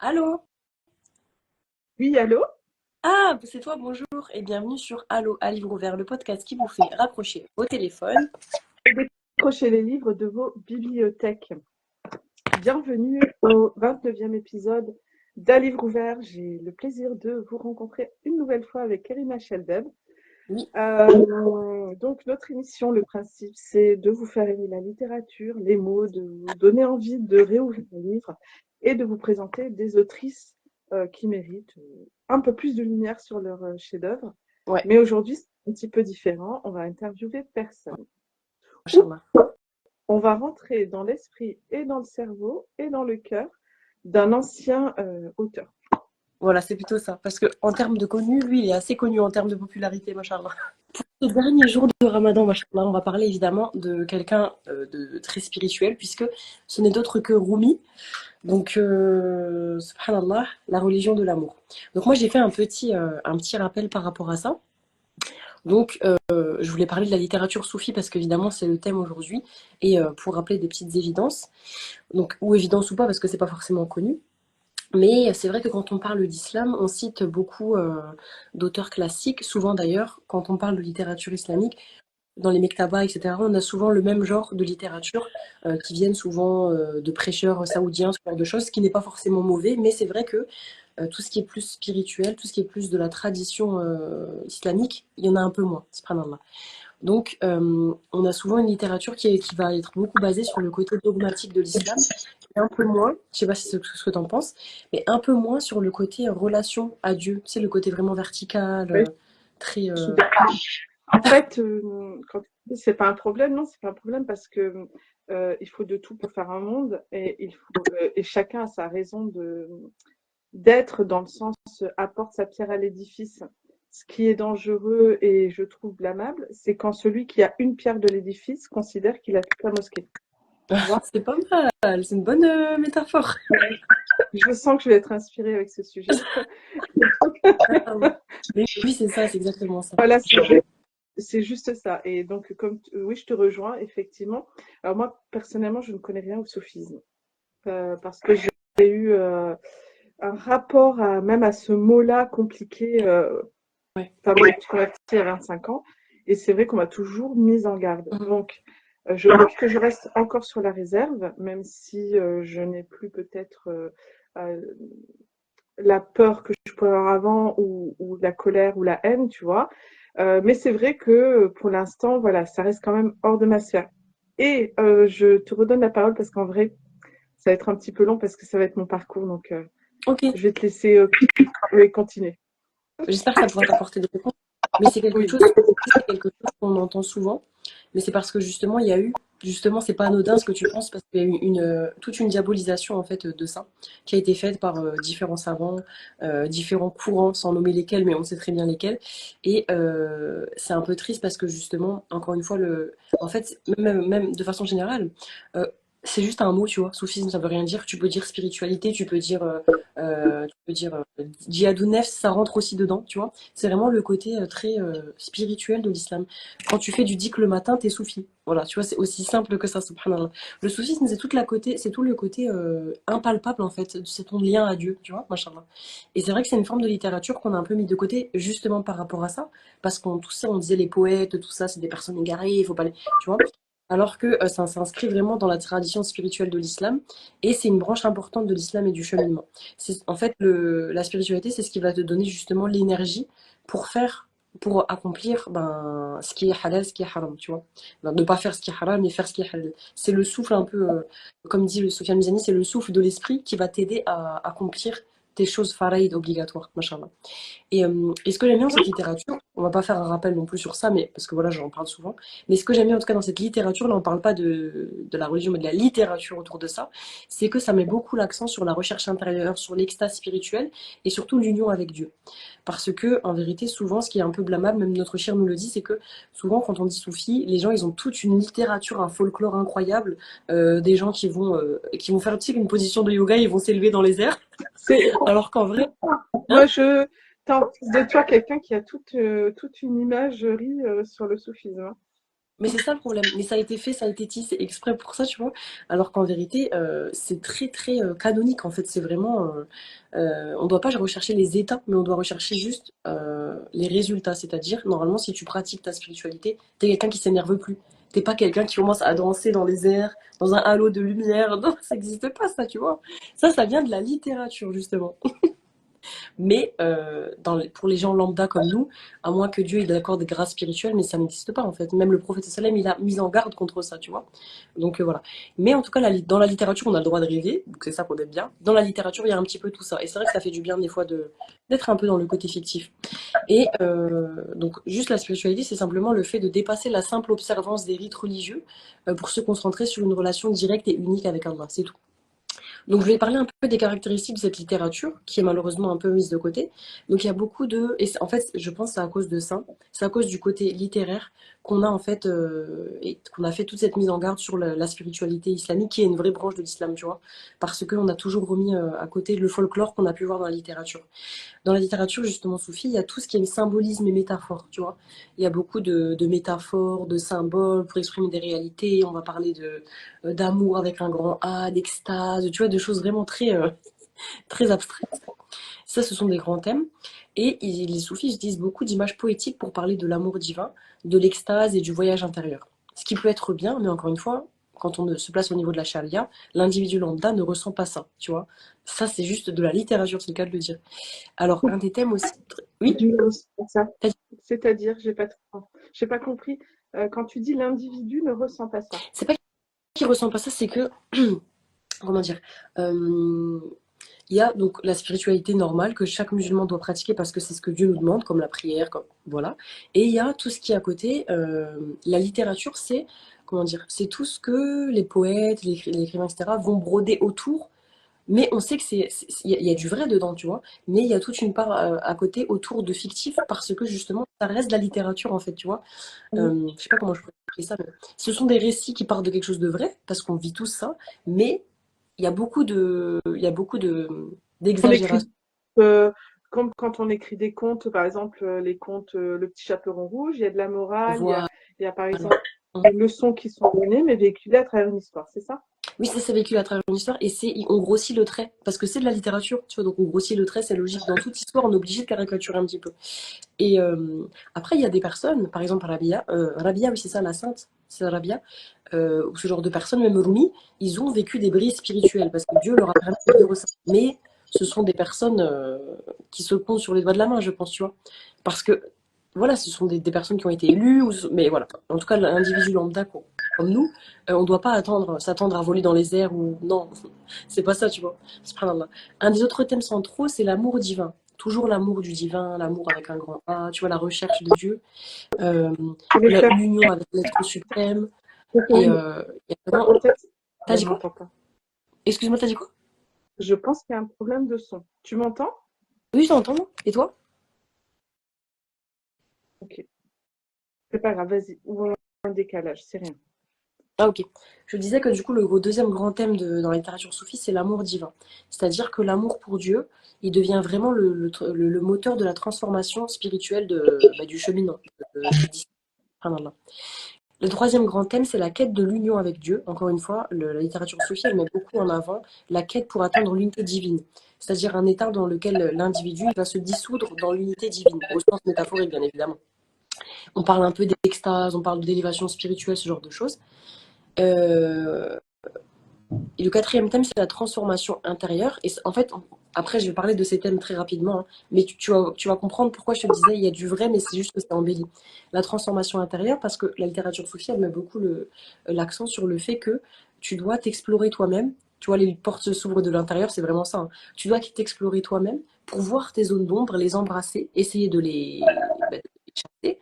Allô? Oui, allô? Ah, c'est toi, bonjour et bienvenue sur Allô, à livre ouvert, le podcast qui vous fait raccrocher au téléphone. Décrochez les livres de vos bibliothèques. Bienvenue au 29e épisode d'Un livre ouvert. J'ai le plaisir de vous rencontrer une nouvelle fois avec Karima Sheldeb. Oui, Donc, notre émission, le principe, c'est de vous faire aimer la littérature, les mots, de vous donner envie de réouvrir un livre et de vous présenter des autrices qui méritent un peu plus de lumière sur leur chef-d'œuvre. ouais, Mais aujourd'hui, c'est un petit peu différent. On va interviewer personne. machallah. On va rentrer dans l'esprit et dans le cerveau et dans le cœur d'un ancien auteur. Voilà, c'est plutôt ça. Parce que en termes de connu, lui, il est assez connu en termes de popularité, machallah. Ces derniers jours de Ramadan, machallah, on va parler évidemment de quelqu'un de très spirituel, puisque ce n'est d'autre que Rumi. Donc, subhanallah, la religion de l'amour. Donc moi, j'ai fait un petit rappel par rapport à ça. Donc, je voulais parler de la littérature soufie parce qu'évidemment, c'est le thème aujourd'hui. Et pour rappeler des petites évidences, donc, ou évidences ou pas, parce que c'est pas forcément connu. Mais c'est vrai que quand on parle d'islam, on cite beaucoup d'auteurs classiques. Souvent d'ailleurs, quand on parle de littérature islamique, dans les mektabas, etc., on a souvent le même genre de littérature qui viennent souvent de prêcheurs saoudiens, ce genre de choses, ce qui n'est pas forcément mauvais. Mais c'est vrai que tout ce qui est plus spirituel, tout ce qui est plus de la tradition islamique, il y en a un peu moins, subhanallah. Donc, on a souvent une littérature qui va être beaucoup basée sur le côté dogmatique de l'islam, et un peu moins, je sais pas si c'est ce que tu en penses, mais un peu moins sur le côté relation à Dieu, tu sais, le côté vraiment vertical, Oui, très... je suis d'accord. En fait, quand tu dis c'est pas un problème, non, c'est pas un problème parce que il faut de tout pour faire un monde et chacun a sa raison d'être dans le sens apporte sa pierre à l'édifice. Ce qui est dangereux et je trouve blâmable, c'est quand celui qui a une pierre de l'édifice considère qu'il a toute la mosquée. Tu vois? C'est pas mal, c'est une bonne métaphore. Je sens que je vais être inspirée avec ce sujet. Ah oui. Mais oui, c'est ça, c'est exactement ça. Voilà, c'est juste ça. Et donc, oui, je te rejoins, effectivement. Alors moi, personnellement, je ne connais rien au sophisme parce que j'ai eu un rapport même à ce mot-là compliqué. Ouais. Enfin, bon, je suis convertie à 25 ans et c'est vrai qu'on m'a toujours mise en garde. Mhm. Donc, je pense que je reste encore sur la réserve, même si je n'ai plus peut-être euh, la peur que je pouvais avoir avant ou la colère ou la haine, tu vois. Mais c'est vrai que pour l'instant, voilà, ça reste quand même hors de ma sphère. Et je te redonne la parole parce qu'en vrai, ça va être un petit peu long parce que ça va être mon parcours. Donc, Ok, je vais te laisser oui, continuer. j'espère que ça pourra t'apporter des réponses. Mais Oui, c'est quelque chose qu'on entend souvent. Mais c'est parce que justement, il y a eu, justement, c'est pas anodin ce que tu penses, parce qu'il y a eu toute une diabolisation en fait de ça, qui a été faite par différents savants, différents courants, sans nommer lesquels, mais on sait très bien lesquels. Et c'est un peu triste parce que justement, encore une fois, en fait, même de façon générale, euh, c'est juste un mot, tu vois. Soufisme, ça veut rien dire. Tu peux dire spiritualité, tu peux dire djihadou nefs, ça rentre aussi dedans, tu vois. C'est vraiment le côté très spirituel de l'islam. Quand tu fais du dik le matin, t'es soufi. Voilà, tu vois, c'est aussi simple que ça, subhanallah. Le soufisme, c'est tout le côté impalpable, en fait. C'est ton lien à Dieu, tu vois, machallah. Et c'est vrai que c'est une forme de littérature qu'on a un peu mis de côté, justement par rapport à ça. Parce qu'on tout ça, on disait les poètes, tout ça, c'est des personnes égarées, il faut pas les. Tu vois. Alors que ça s'inscrit vraiment dans la tradition spirituelle de l'islam. Et c'est une branche importante de l'islam et du cheminement. En fait, la spiritualité, c'est ce qui va te donner justement l'énergie pour faire, pour accomplir ce qui est halal, ce qui est haram, tu vois. Ben, ne pas faire ce qui est haram, mais faire ce qui est halal. C'est le souffle un peu, comme dit le Sofiane Mizani, c'est le souffle de l'esprit qui va t'aider à accomplir tes choses faraïd obligatoires, machallah. Et ce que j'aime bien dans cette littérature, on va pas faire un rappel non plus sur ça, mais parce que voilà, j'en parle souvent. Mais ce que j'aime bien en tout cas dans cette littérature, là on parle pas de la religion, mais de la littérature autour de ça, c'est que ça met beaucoup l'accent sur la recherche intérieure, sur l'extase spirituelle et surtout l'union avec Dieu. Parce que en vérité, souvent, ce qui est un peu blâmable, même notre chère nous le dit, c'est que souvent quand on dit soufi, les gens ils ont toute une littérature, un folklore incroyable, des gens qui vont faire tu sais, une position de yoga, ils vont s'élever dans les airs, c'est alors qu'en vrai, moi hein, je t'as en face de toi quelqu'un qui a toute une imagerie sur le soufisme, hein. Mais c'est ça le problème. Mais ça a été fait, ça a été tissé exprès pour ça, tu vois. Alors qu'en vérité, c'est très très canonique. En fait, c'est vraiment. On ne doit pas rechercher les états, mais on doit rechercher juste les résultats. C'est-à-dire, normalement, si tu pratiques ta spiritualité, t'es quelqu'un qui s'énerve plus. T'es pas quelqu'un qui commence à danser dans les airs, dans un halo de lumière. Non, ça n'existe pas, ça, tu vois. Ça vient de la littérature, justement. Mais pour les gens lambda comme nous, à moins que Dieu il accorde des grâces spirituelles, mais ça n'existe pas en fait. Même le prophète sallam, il a mis en garde contre ça, tu vois. Donc voilà. Mais en tout cas, dans la littérature, on a le droit de rêver, donc c'est ça qu'on aime bien. Dans la littérature, il y a un petit peu tout ça. Et c'est vrai que ça fait du bien des fois d'être un peu dans le côté fictif. Et donc juste la spiritualité, c'est simplement le fait de dépasser la simple observance des rites religieux pour se concentrer sur une relation directe et unique avec Allah. C'est tout. Donc, je vais parler un peu des caractéristiques de cette littérature, qui est malheureusement un peu mise de côté. Donc, il y a beaucoup de... En fait, je pense que c'est à cause de ça. C'est à cause du côté littéraire qu'on a, en fait, et qu'on a fait toute cette mise en garde sur la spiritualité islamique, qui est une vraie branche de l'islam, tu vois. Parce qu'on a toujours remis à côté le folklore qu'on a pu voir dans la littérature. Dans la littérature, justement, soufie, il y a tout ce qui est symbolisme et métaphore, tu vois. Il y a beaucoup de métaphores, de symboles pour exprimer des réalités. On va parler d'amour avec un grand A, d'extase, tu vois, de choses vraiment très, très abstraites. Ça, ce sont des grands thèmes. Et les soufis utilisent beaucoup d'images poétiques pour parler de l'amour divin, de l'extase et du voyage intérieur. Ce qui peut être bien, mais encore une fois, quand on se place au niveau de la charia, l'individu lambda ne ressent pas ça, tu vois. Ça, c'est juste de la littérature, c'est le cas de le dire. Alors, un des thèmes aussi. Oui, Du ça. t'as dit- C'est-à-dire, j'ai pas compris. Quand tu dis l'individu ne ressent pas ça. c'est pas qu'il ressent pas ça, c'est que. Comment dire euh, Il y a donc la spiritualité normale que chaque musulman doit pratiquer parce que c'est ce que Dieu nous demande, comme la prière, comme, voilà. Et il y a tout ce qui est à côté. La littérature, c'est. Comment dire? C'est tout ce que les poètes, les écrivains, etc., vont broder autour. Mais on sait que il y a du vrai dedans, tu vois. Mais il y a toute une part à côté autour de fictif parce que justement, ça reste de la littérature en fait, tu vois. Mhm. Je sais pas comment je pourrais expliquer ça, mais ce sont des récits qui partent de quelque chose de vrai parce qu'on vit tous ça, mais il y a beaucoup On écrit, d'exagération. euh, comme quand on écrit des contes, par exemple, les contes Le Petit Chaperon Rouge, il y a de la morale, Voilà. il y a par exemple des leçons qui sont données, mais véhiculées à travers une histoire, c'est ça? Oui, ça c'est vécu à travers une histoire et on grossit le trait parce que c'est de la littérature, tu vois. Donc on grossit le trait, c'est logique. Dans toute histoire, on est obligé de caricaturer un petit peu. Et après, il y a des personnes, par exemple Rabia, Rabia, oui, c'est ça, la sainte, c'est Rabia, ou ce genre de personnes, même Rumi, ils ont vécu des brises spirituelles parce que Dieu leur a permis de vivre ça. Mais ce sont des personnes qui se comptent sur les doigts de la main, je pense, tu vois. Parce que, voilà, ce sont des personnes qui ont été élues, mais voilà. En tout cas, l'individu lambda, comme nous, on ne doit pas s'attendre à voler dans les airs ou. Non, c'est pas ça, tu vois. Subhanallah. Un des autres thèmes centraux, c'est l'amour divin. Toujours l'amour du divin, l'amour avec un grand A, tu vois, la recherche de Dieu, euh, Je vais faire l'union avec l'être suprême. Et une il y a vraiment. tête. T'as On dit quoi? m'entend pas. Excuse-moi, t'as dit quoi? Je pense qu'il y a un problème de son. Tu m'entends? Oui, j'entends. Et toi? Ok. C'est pas grave, vas-y. Ou un décalage, c'est rien. Ah, ok. Je disais que du coup, le deuxième grand thème dans la littérature soufie, c'est l'amour divin. C'est-à-dire que l'amour pour Dieu, il devient vraiment le moteur de la transformation spirituelle du cheminant, du disciple. Subhanallah. Le troisième grand thème, c'est la quête de l'union avec Dieu. Encore une fois, la littérature soufie, elle met beaucoup en avant la quête pour atteindre l'unité divine, c'est-à-dire un état dans lequel l'individu il va se dissoudre dans l'unité divine, au sens métaphorique, bien évidemment. On parle un peu d'extase, on parle d'élévation spirituelle, ce genre de choses. Euh, et le quatrième thème, c'est la transformation intérieure. Et en fait, après, je vais parler de ces thèmes très rapidement, hein, mais tu vas comprendre pourquoi je te disais, il y a du vrai, mais c'est juste que c'est embelli. La transformation intérieure, parce que la littérature soufie, elle met beaucoup l'accent sur le fait que tu dois t'explorer toi-même. Tu vois, les portes s'ouvrent de l'intérieur, c'est vraiment ça, hein. Tu dois t'explorer toi-même pour voir tes zones d'ombre, les embrasser, essayer de les chasser,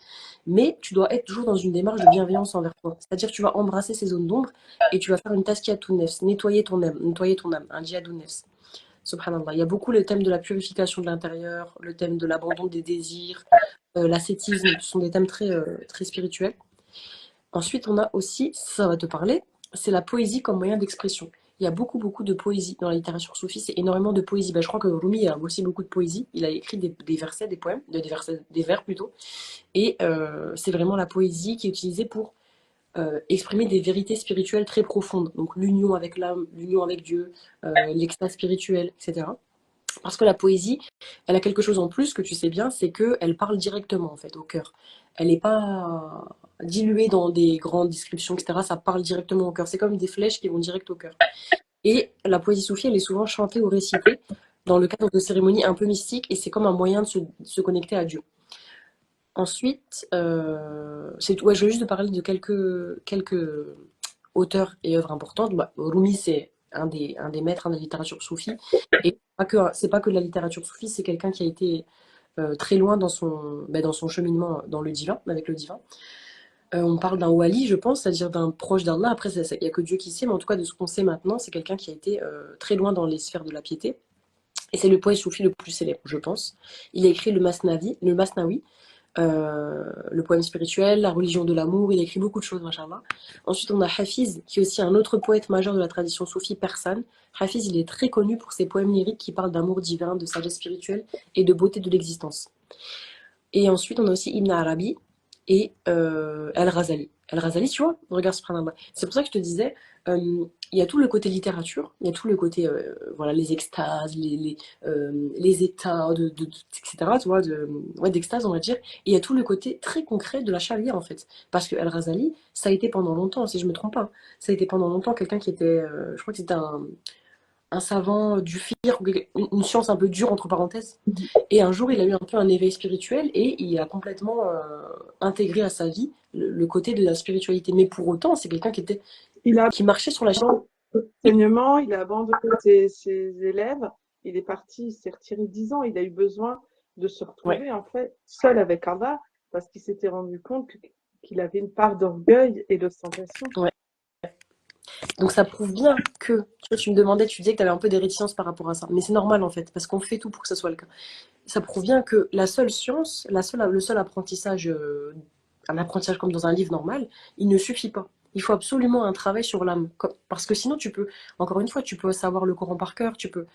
mais tu dois être toujours dans une démarche de bienveillance envers toi. C'est-à-dire que tu vas embrasser ces zones d'ombre et tu vas faire une taskia tout nefs, nettoyer ton âme, un djihad nefs. Subhanallah. Il y a beaucoup le thème de la purification de l'intérieur, le thème de l'abandon des désirs, l'ascétisme, ce sont des thèmes très, très spirituels. Ensuite, on a aussi, ça va te parler, c'est la poésie comme moyen d'expression. Il y a beaucoup, beaucoup de poésie dans la littérature soufie, c'est énormément de poésie. Ben, je crois que Rumi a aussi beaucoup de poésie. Il a écrit des versets, des poèmes, des vers plutôt. Et c'est vraiment la poésie qui est utilisée pour exprimer des vérités spirituelles très profondes. Donc l'union avec l'âme, l'union avec Dieu, l'extase spirituelle, etc. Parce que la poésie, elle a quelque chose en plus que tu sais bien, c'est qu'elle parle directement en fait au cœur. Elle n'est pas diluée dans des grandes descriptions, etc. Ça parle directement au cœur. C'est comme des flèches qui vont direct au cœur. Et la poésie soufie, elle est souvent chantée ou récitée dans le cadre de cérémonies un peu mystiques et c'est comme un moyen de se connecter à Dieu. Ensuite, ouais, je vais juste te parler de quelques auteurs et œuvres importantes. Bah, Rumi, c'est un des maîtres de la littérature soufie. Et c'est pas que de la littérature soufie, c'est quelqu'un qui a été très loin dans son cheminement dans le divin, avec le divin. On parle d'un wali, je pense, c'est-à-dire d'un proche d'Allah. Après, il n'y a que Dieu qui sait, mais en tout cas, de ce qu'on sait maintenant, c'est quelqu'un qui a été très loin dans les sphères de la piété. Et c'est le poète soufi le plus célèbre, je pense. Il a écrit le Masnawi, le poème spirituel, la religion de l'amour, il a écrit beaucoup de choses, machallah. Ensuite, on a Hafiz, qui est aussi un autre poète majeur de la tradition soufie persane. Hafiz, il est très connu pour ses poèmes lyriques qui parlent d'amour divin, de sagesse spirituelle et de beauté de l'existence. Et ensuite, on a aussi Ibn Arabi et Al-Ghazali. Al-Ghazali, tu vois, regarde subhanallah. C'est pour ça que je te disais, il y a tout le côté littérature, il y a tout le côté, voilà, les extases, les états, etc., tu vois, ouais, d'extase, on va dire. Et il y a tout le côté très concret de la charia, en fait. Parce que Al-Ghazali, ça a été pendant longtemps, si je me trompe pas, ça a été pendant longtemps quelqu'un qui était, je crois que c'était un savant du fiqh, une science un peu dure, entre parenthèses. Et un jour, il a eu un peu un éveil spirituel et il a complètement intégré à sa vie le côté de la spiritualité. Mais pour autant, c'est quelqu'un Il a qui marchait sur la chaîne. abandonné l'enseignement, il a abandonné ses élèves, il est parti, il s'est retiré 10 ans, il a eu besoin de se Ouais, retrouver en fait seul avec Allah parce qu'il s'était rendu compte qu'il avait une part d'orgueil et d'ostentation. ouais. Donc ça prouve bien que, tu vois, tu me demandais, tu disais que tu avais un peu des réticences par rapport à ça. Mais c'est normal en fait, parce qu'on fait tout pour que ça soit le cas. Ça prouve bien que la seule science, le seul apprentissage, un apprentissage comme dans un livre normal, il ne suffit pas. Il faut absolument un travail sur l'âme. Parce que sinon, encore une fois, tu peux savoir le Coran par cœur, tu peux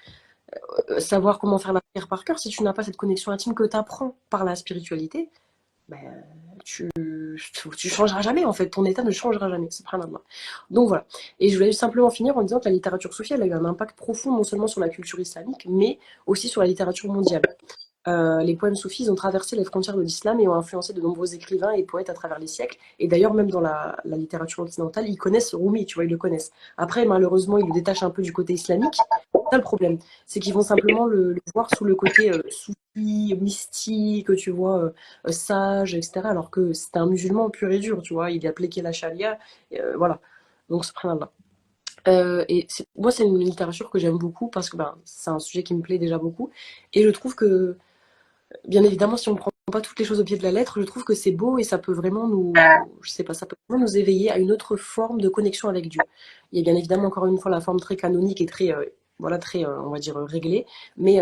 savoir comment faire la prière par cœur. Si tu n'as pas cette connexion intime que tu apprends par la spiritualité, ben, tu changeras jamais en fait. Ton état ne changera jamais. Subhanallah. Donc voilà. Et je voulais simplement finir en disant que la littérature soufie, elle a eu un impact profond non seulement sur la culture islamique, mais aussi sur la littérature mondiale. Les poèmes soufis ils ont traversé les frontières de l'islam et ont influencé de nombreux écrivains et poètes à travers les siècles. Et d'ailleurs, même dans la littérature occidentale, ils connaissent Rumi, tu vois, ils le connaissent. Après, malheureusement, ils le détachent un peu du côté islamique. C'est ça le problème. C'est qu'ils vont simplement le voir sous le côté soufi, mystique, tu vois, sage, etc. Alors que c'est un musulman pur et dur, tu vois. Il a appliqué la charia, voilà. Donc, subhanallah. Moi, c'est une littérature que j'aime beaucoup parce que ben, c'est un sujet qui me plaît déjà beaucoup. Et je trouve que bien évidemment, si on ne prend pas toutes les choses au pied de la lettre, je trouve que c'est beau et ça peut vraiment je sais pas, ça peut vraiment nous éveiller à une autre forme de connexion avec Dieu. Il y a bien évidemment encore une fois la forme très canonique et très, voilà, très, on va dire, réglée, mais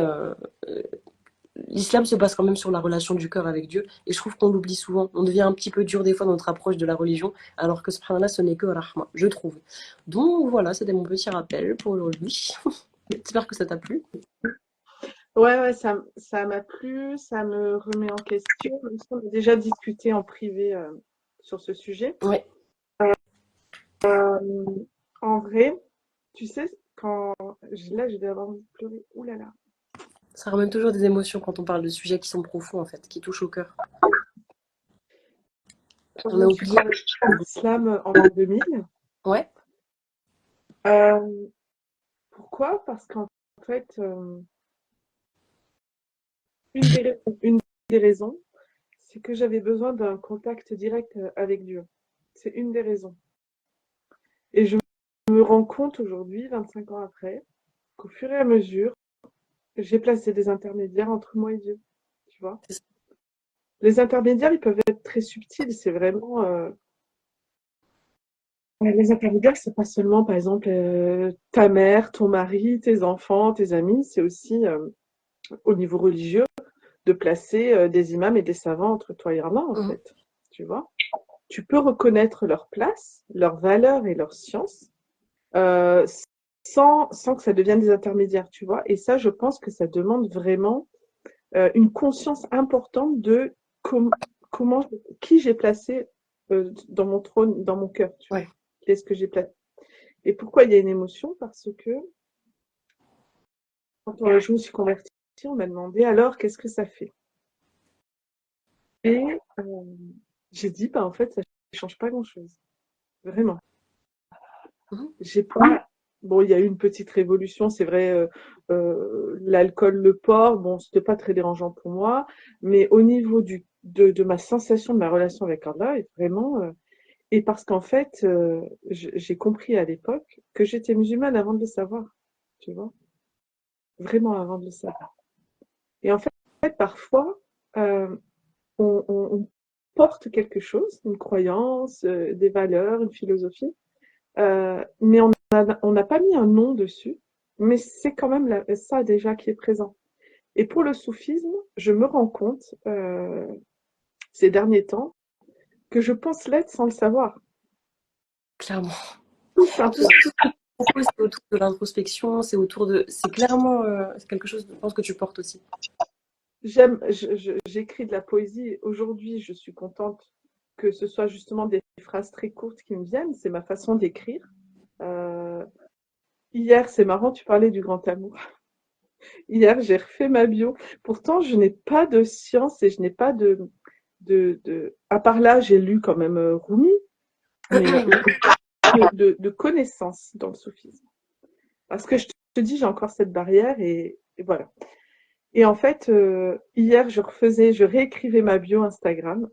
l'islam se base quand même sur la relation du cœur avec Dieu et je trouve qu'on l'oublie souvent. On devient un petit peu dur des fois dans notre approche de la religion, alors que subhanallah, ce n'est que rahma, je trouve. Donc voilà, c'était mon petit rappel pour aujourd'hui. J'espère que ça t'a plu. Ouais, ça m'a plu, ça me remet en question. On a déjà discuté en privé sur ce sujet. Ouais, En vrai, tu sais, là, je vais avoir envie de pleurer. Ouh là là. ça ramène toujours des émotions quand on parle de sujets qui sont profonds en fait, qui touchent au cœur. Quand je On a me suis oublié. convertie à l'islam en l'an 2000, Ouais, euh, pourquoi? Parce qu'en fait, une des raisons, c'est que j'avais besoin d'un contact direct avec Dieu. C'est une des raisons. Et je me rends compte aujourd'hui, 25 ans après, qu'au fur et à mesure, j'ai placé des intermédiaires entre moi et Dieu. Tu vois? c'est ça. Les intermédiaires, ils peuvent être très subtils. C'est vraiment. Les intermédiaires, c'est pas seulement, par exemple, ta mère, ton mari, tes enfants, tes amis. C'est aussi, au niveau religieux, de placer des imams et des savants entre toi et Allah, en Mhm. fait. Tu vois? Tu peux reconnaître leur place, leur valeur et leur science euh, sans que ça devienne des intermédiaires, tu vois. Et ça, je pense que ça demande vraiment une conscience importante de com- comment, qui j'ai placé. dans mon trône, dans mon cœur, tu vois. Ouais. Qu'est-ce que j'ai placé? Et pourquoi il y a une émotion? Parce que quand je me suis convertie, on m'a demandé alors qu'est-ce que ça fait? Et j'ai dit, bah en fait, ça change pas grand-chose. Vraiment. Mhm. J'ai pas. Bon, il y a eu une petite révolution, c'est vrai. L'alcool, le porc, bon, c'était pas très dérangeant pour moi, mais au niveau de ma sensation de ma relation avec Allah, vraiment, et parce qu'en fait, j'ai compris à l'époque que j'étais musulmane avant de le savoir, tu vois, vraiment avant de le savoir. Et en fait, parfois, euh, on porte quelque chose, une croyance, des valeurs, une philosophie, mais on n'a pas mis un nom dessus, mais c'est quand même ça déjà qui est présent. Et pour le soufisme, je me rends compte ces derniers temps que je pense l'être sans le savoir. Clairement. Tout Tout ce simplement. que tu proposes, c'est autour de l'introspection, c'est autour de. C'est clairement c'est quelque chose, je pense, que tu portes aussi. J'écris de la poésie. Aujourd'hui, je suis contente que ce soit justement des phrases très courtes qui me viennent. C'est ma façon d'écrire. Euh, Hier, c'est marrant, tu parlais du grand amour. Hier, j'ai refait ma bio. Pourtant, je n'ai pas de science et je n'ai pas à part là, j'ai lu quand même Rumi, mais de connaissances dans le soufisme. Parce que je te dis, j'ai encore cette barrière et voilà. Et en fait, hier, je réécrivais ma bio Instagram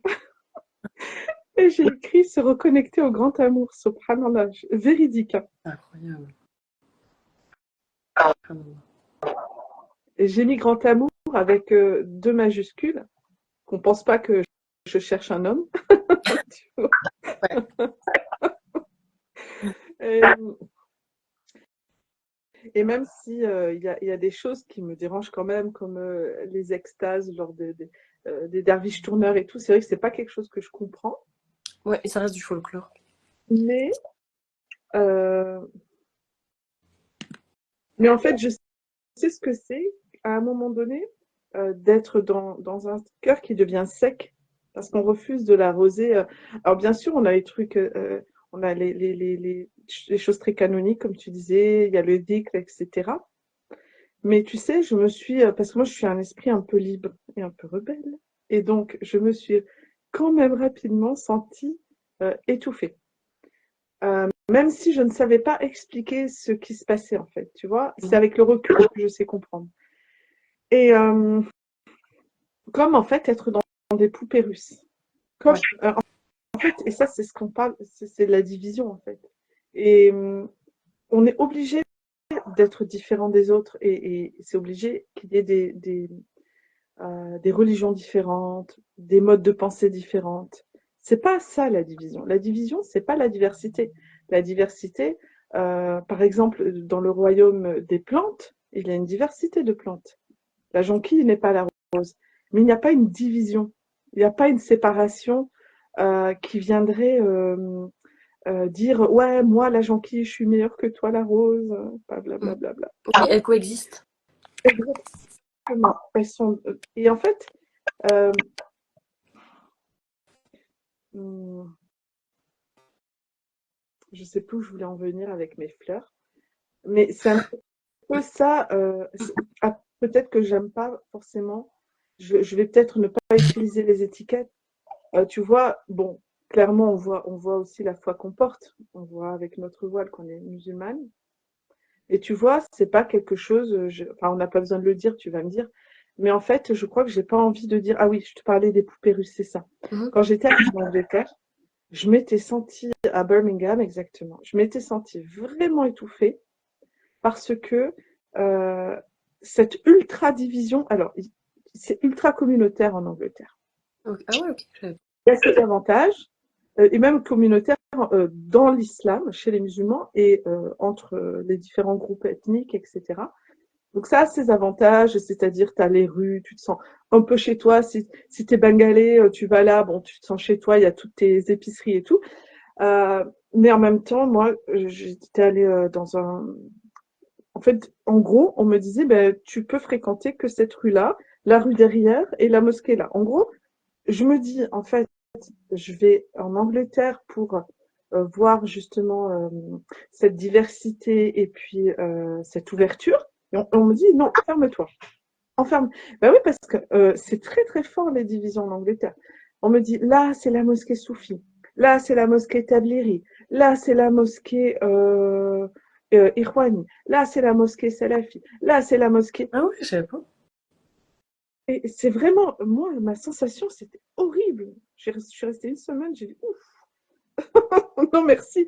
et j'ai écrit se reconnecter au grand amour, subhanallah, véridique, hein. Incroyable. Et j'ai mis grand amour avec 2 majuscules, qu'on pense pas que je cherche un homme. Tu vois. Et, et même si il y a des choses qui me dérangent quand même, comme les extases, genre des derviches tourneurs et tout, c'est vrai que c'est pas quelque chose que je comprends. Ouais, et ça reste du folklore. Mais, euh, mais en fait, je sais ce que c'est, à un moment donné, d'être dans un cœur qui devient sec, parce qu'on refuse de l'arroser. Alors bien sûr, on a les trucs, on a les choses très canoniques, comme tu disais, il y a le dhikr, etc. Mais tu sais, parce que moi je suis un esprit un peu libre et un peu rebelle, et donc je me suis quand même rapidement sentie étouffée. Même si je ne savais pas expliquer ce qui se passait en fait, tu vois, c'est avec le recul que je sais comprendre. Et comme en fait être dans des poupées russes. Comme, Ouais. en fait, et ça c'est ce qu'on parle, c'est de la division en fait. Et on est obligé d'être différent des autres et c'est obligé qu'il y ait des religions différentes, des modes de pensée différentes. C'est pas ça la division. La division, c'est pas la diversité. La diversité, par exemple, dans le royaume des plantes, il y a une diversité de plantes. La jonquille n'est pas la rose, mais il n'y a pas une division. Il n'y a pas une séparation qui viendrait dire ouais, moi la jonquille, je suis meilleure que toi la rose, blablabla. Bla, bla, bla. Oui, elles coexistent. Exactement. Elles sont, et en fait, euh, hmm, je sais plus où je voulais en venir avec mes fleurs, mais c'est un peu ça. Peut-être que j'aime pas forcément. Je vais peut-être ne pas utiliser les étiquettes. Tu vois, bon, clairement, on voit aussi la foi qu'on porte. On voit avec notre voile qu'on est musulmane. Et tu vois, c'est pas quelque chose. Enfin, on n'a pas besoin de le dire. Tu vas me dire. Mais en fait, je crois que j'ai pas envie de dire. Ah oui, je te parlais des poupées russes, c'est ça. Mhm. Quand j'étais en Angleterre, je m'étais sentie à Birmingham exactement. Je m'étais sentie vraiment étouffée parce que euh, cette ultra division, alors c'est ultra communautaire en Angleterre. Ah ouais, ok. Il y a ses avantages, et même communautaire dans l'islam, chez les musulmans et entre les différents groupes ethniques, etc. Donc ça a ses avantages, c'est-à-dire tu as les rues, tu te sens un peu chez toi. Si tu es bengalais, tu vas là, bon, tu te sens chez toi, il y a toutes tes épiceries et tout. Mais en même temps, moi, j'étais allée dans un... En fait, en gros, on me disait, ben, tu peux fréquenter que cette rue-là, la rue derrière et la mosquée là. En gros, je me dis, en fait, fait, je vais en Angleterre pour voir justement cette diversité et puis cette ouverture. Et on me dit non, ferme-toi. Enferme. Ben oui, parce que c'est très très fort les divisions en Angleterre. On me dit là c'est la mosquée soufie, là c'est la mosquée Tabliri, là c'est la mosquée Irwani, là c'est la mosquée Salafi, là c'est la mosquée. Ah oui, je savais pas. Et c'est vraiment, moi, ma sensation, c'était horrible. Je suis restée une semaine, j'ai dit ouf, non merci.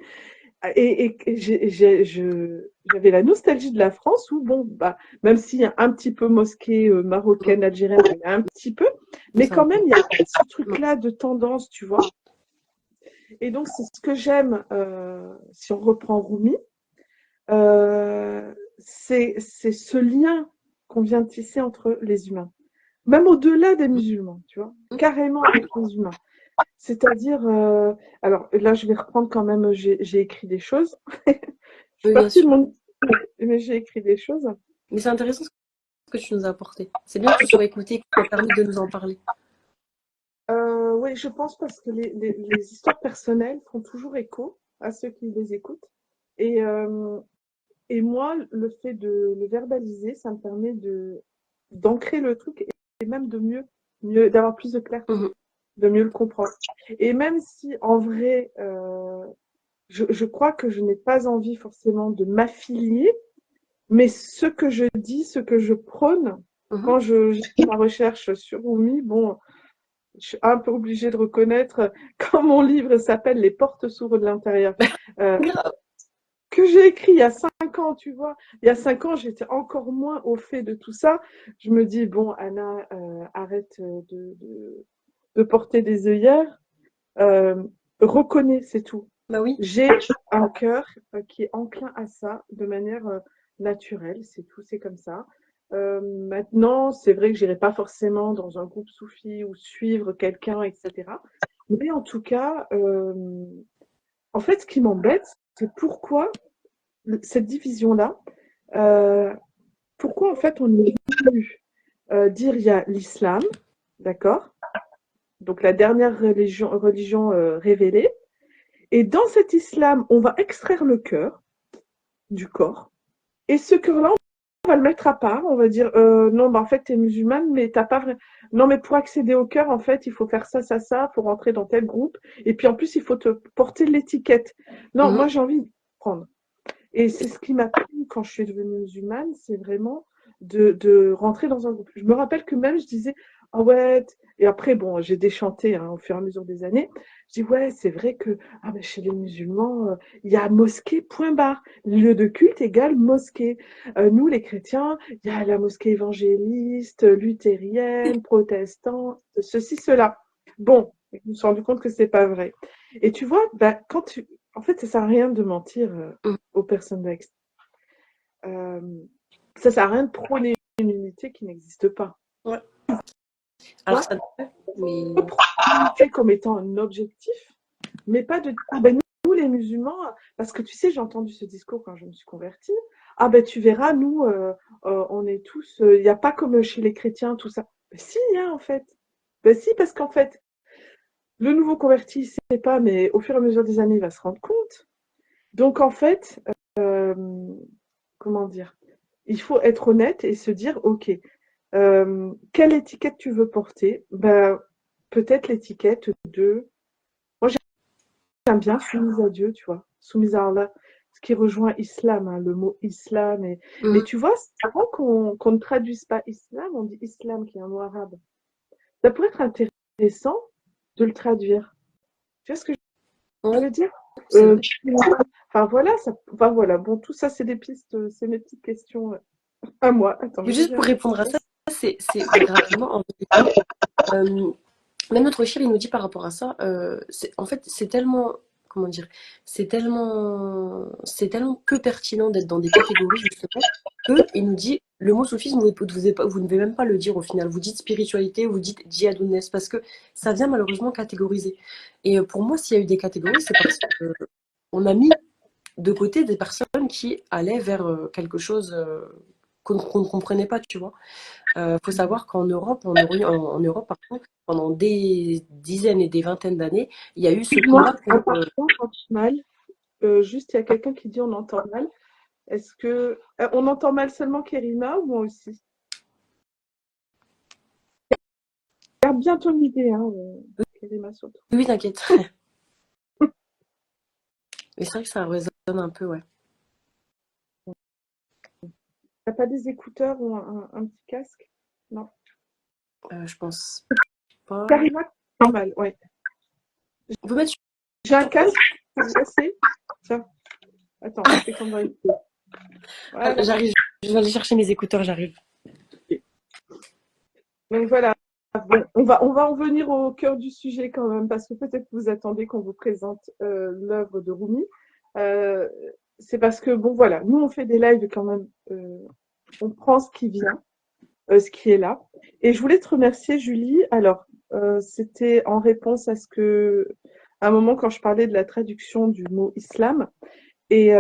J'avais la nostalgie de la France où, bon, bah, même s'il y a un petit peu mosquée marocaine, algérienne, il y a un petit peu, mais Ça va quand même, pas. il y a ce truc-là de tendance, tu vois. Et donc, c'est ce que j'aime, si on reprend Rumi, c'est ce lien qu'on vient de tisser entre les humains. Même au-delà des musulmans, tu vois, carrément avec les humains. C'est-à-dire, alors là, je vais reprendre quand même, j'ai écrit des choses. Je suis Oui, bien partie de sûr. mon... Mais j'ai écrit des choses. Mais c'est intéressant ce que tu nous as apporté. C'est bien que tu sois écouté et que tu aies permis de nous en parler. Oui, je pense parce que les histoires personnelles font toujours écho à ceux qui les écoutent. Et, euh, et moi, le fait de le verbaliser, ça me permet d'ancrer le truc et même de d'avoir plus de clarté, Mhm. de mieux le comprendre. Et même si en vrai, je crois que je n'ai pas envie forcément de m'affilier, mais ce que je dis, ce que je prône, Mhm. quand j'ai fait ma recherche sur Rumi, bon, je suis un peu obligée de reconnaître, quand mon livre s'appelle Les portes s'ouvrent de l'intérieur, euh, que j'ai écrit il y a 5 ans, tu vois. Il y a 5 ans, j'étais encore moins au fait de tout ça. Je me dis, bon, Anna, arrête de porter des œillères. Euh, Reconnais, c'est tout. Bah oui. J'ai un cœur qui est enclin à ça de manière naturelle, c'est tout, c'est comme ça. Maintenant, c'est vrai que j'irai pas forcément dans un groupe soufi ou suivre quelqu'un, etc. Mais en tout cas, en fait, ce qui m'embête, c'est pourquoi cette division-là, euh, pourquoi en fait on est venu dire il y a l'islam, d'accord? Donc la dernière religion révélée. Et dans cet islam, on va extraire le cœur du corps. Et ce cœur-là, on va le mettre à part. On va dire, non, bah, en fait, tu es musulmane, mais t'as pas vrai. Non, mais pour accéder au cœur, en fait, il faut faire ça, ça, ça, pour rentrer dans tel groupe. Et puis, en plus, il faut te porter l'étiquette. Non, Mhm. moi, j'ai envie de prendre. Et c'est ce qui m'a plu quand je suis devenue musulmane, c'est vraiment de rentrer dans un groupe. Je me rappelle que même je disais, ah ouais, et après, bon, j'ai déchanté hein, au fur et à mesure des années. Je dis, ouais, c'est vrai que ah, ben, chez les musulmans, il y a mosquée, point barre. Lieu de culte égale mosquée. Nous, les chrétiens, il y a la mosquée évangéliste, luthérienne, protestante, ceci, cela. Bon, je me suis rendu compte que c'est pas vrai. Et tu vois, bah, en fait, ça sert à rien de mentir Mhm. aux personnes d'Aix. Euh, Ça sert à rien de prôner une unité qui n'existe pas. Ouais. Tu Alors vois, ça, mais on peut prôner l'unité comme étant un objectif, mais pas de ah ben nous les musulmans, parce que tu sais, j'ai entendu ce discours quand je me suis convertie. Ah ben tu verras, nous, on est tous, il n'y a pas comme chez les chrétiens, tout ça. Ben, si, il y a en fait. Ben si, parce qu'en fait, le nouveau converti, il ne sait pas, mais au fur et à mesure des années, il va se rendre compte. Donc en fait, euh, comment dire, il faut être honnête et se dire, ok, quelle étiquette tu veux porter? Ben, peut-être l'étiquette de, moi j'aime bien soumise à Dieu, tu vois, soumise à Allah, ce qui rejoint islam, hein, le mot islam. Mais Mhm. tu vois, c'est avant qu'on ne traduise pas islam, on dit islam qui est un mot arabe. Ça pourrait être intéressant de le traduire. Tu vois ce que je Ouais, veux dire? c'est vrai. Enfin voilà, enfin voilà. Bon, tout ça, c'est des pistes, c'est mes petites questions à moi. Attends, Mais je juste reviens pour avec répondre à ça. ça, c'est rapidement en vérité. euh, Même notre cher, il nous dit par rapport à ça, en fait, c'est tellement, comment dire, c'est tellement peu pertinent d'être dans des catégories, justement, qu'il nous dit, le mot soufisme, vous ne devez même pas le dire au final. Vous dites spiritualité, vous dites djihadounes, parce que ça vient malheureusement catégoriser. Et pour moi, s'il y a eu des catégories, c'est parce qu'on a mis de côté des personnes qui allaient vers quelque chose. qu'on ne comprenait pas, tu vois. Faut savoir qu'en Europe, en Europe, pardon, pendant des dizaines et des vingtaines d'années, il y a eu ce Excuse-moi, combat pour. pardon, j'entends mal. Juste, il y a quelqu'un qui dit on entend mal. Est-ce que on entend mal seulement Kerima ou moi aussi? Garde bien ton idée, hein, Kerima surtout. Oui, t'inquiète. Mais c'est vrai que ça résonne un peu, ouais. T'as pas des écouteurs ou un petit casque? Non. Je pense pas. Karima, pas mal, ouais. On peut mettre. J'ai un casque pour passer. Tiens, attends, fais comme dans les vidéos. Voilà. J'arrive. Je vais aller chercher mes écouteurs, j'arrive. Donc voilà. Bon, on va en venir au cœur du sujet quand même, parce que peut-être que vous attendez qu'on vous présente l'œuvre de Rumi. Euh, c'est parce que, bon, voilà, nous, on fait des lives quand même. On prend ce qui vient, ce qui est là. Et je voulais te remercier, Julie. Alors, c'était en réponse à à un moment, quand je parlais de la traduction du mot islam. Et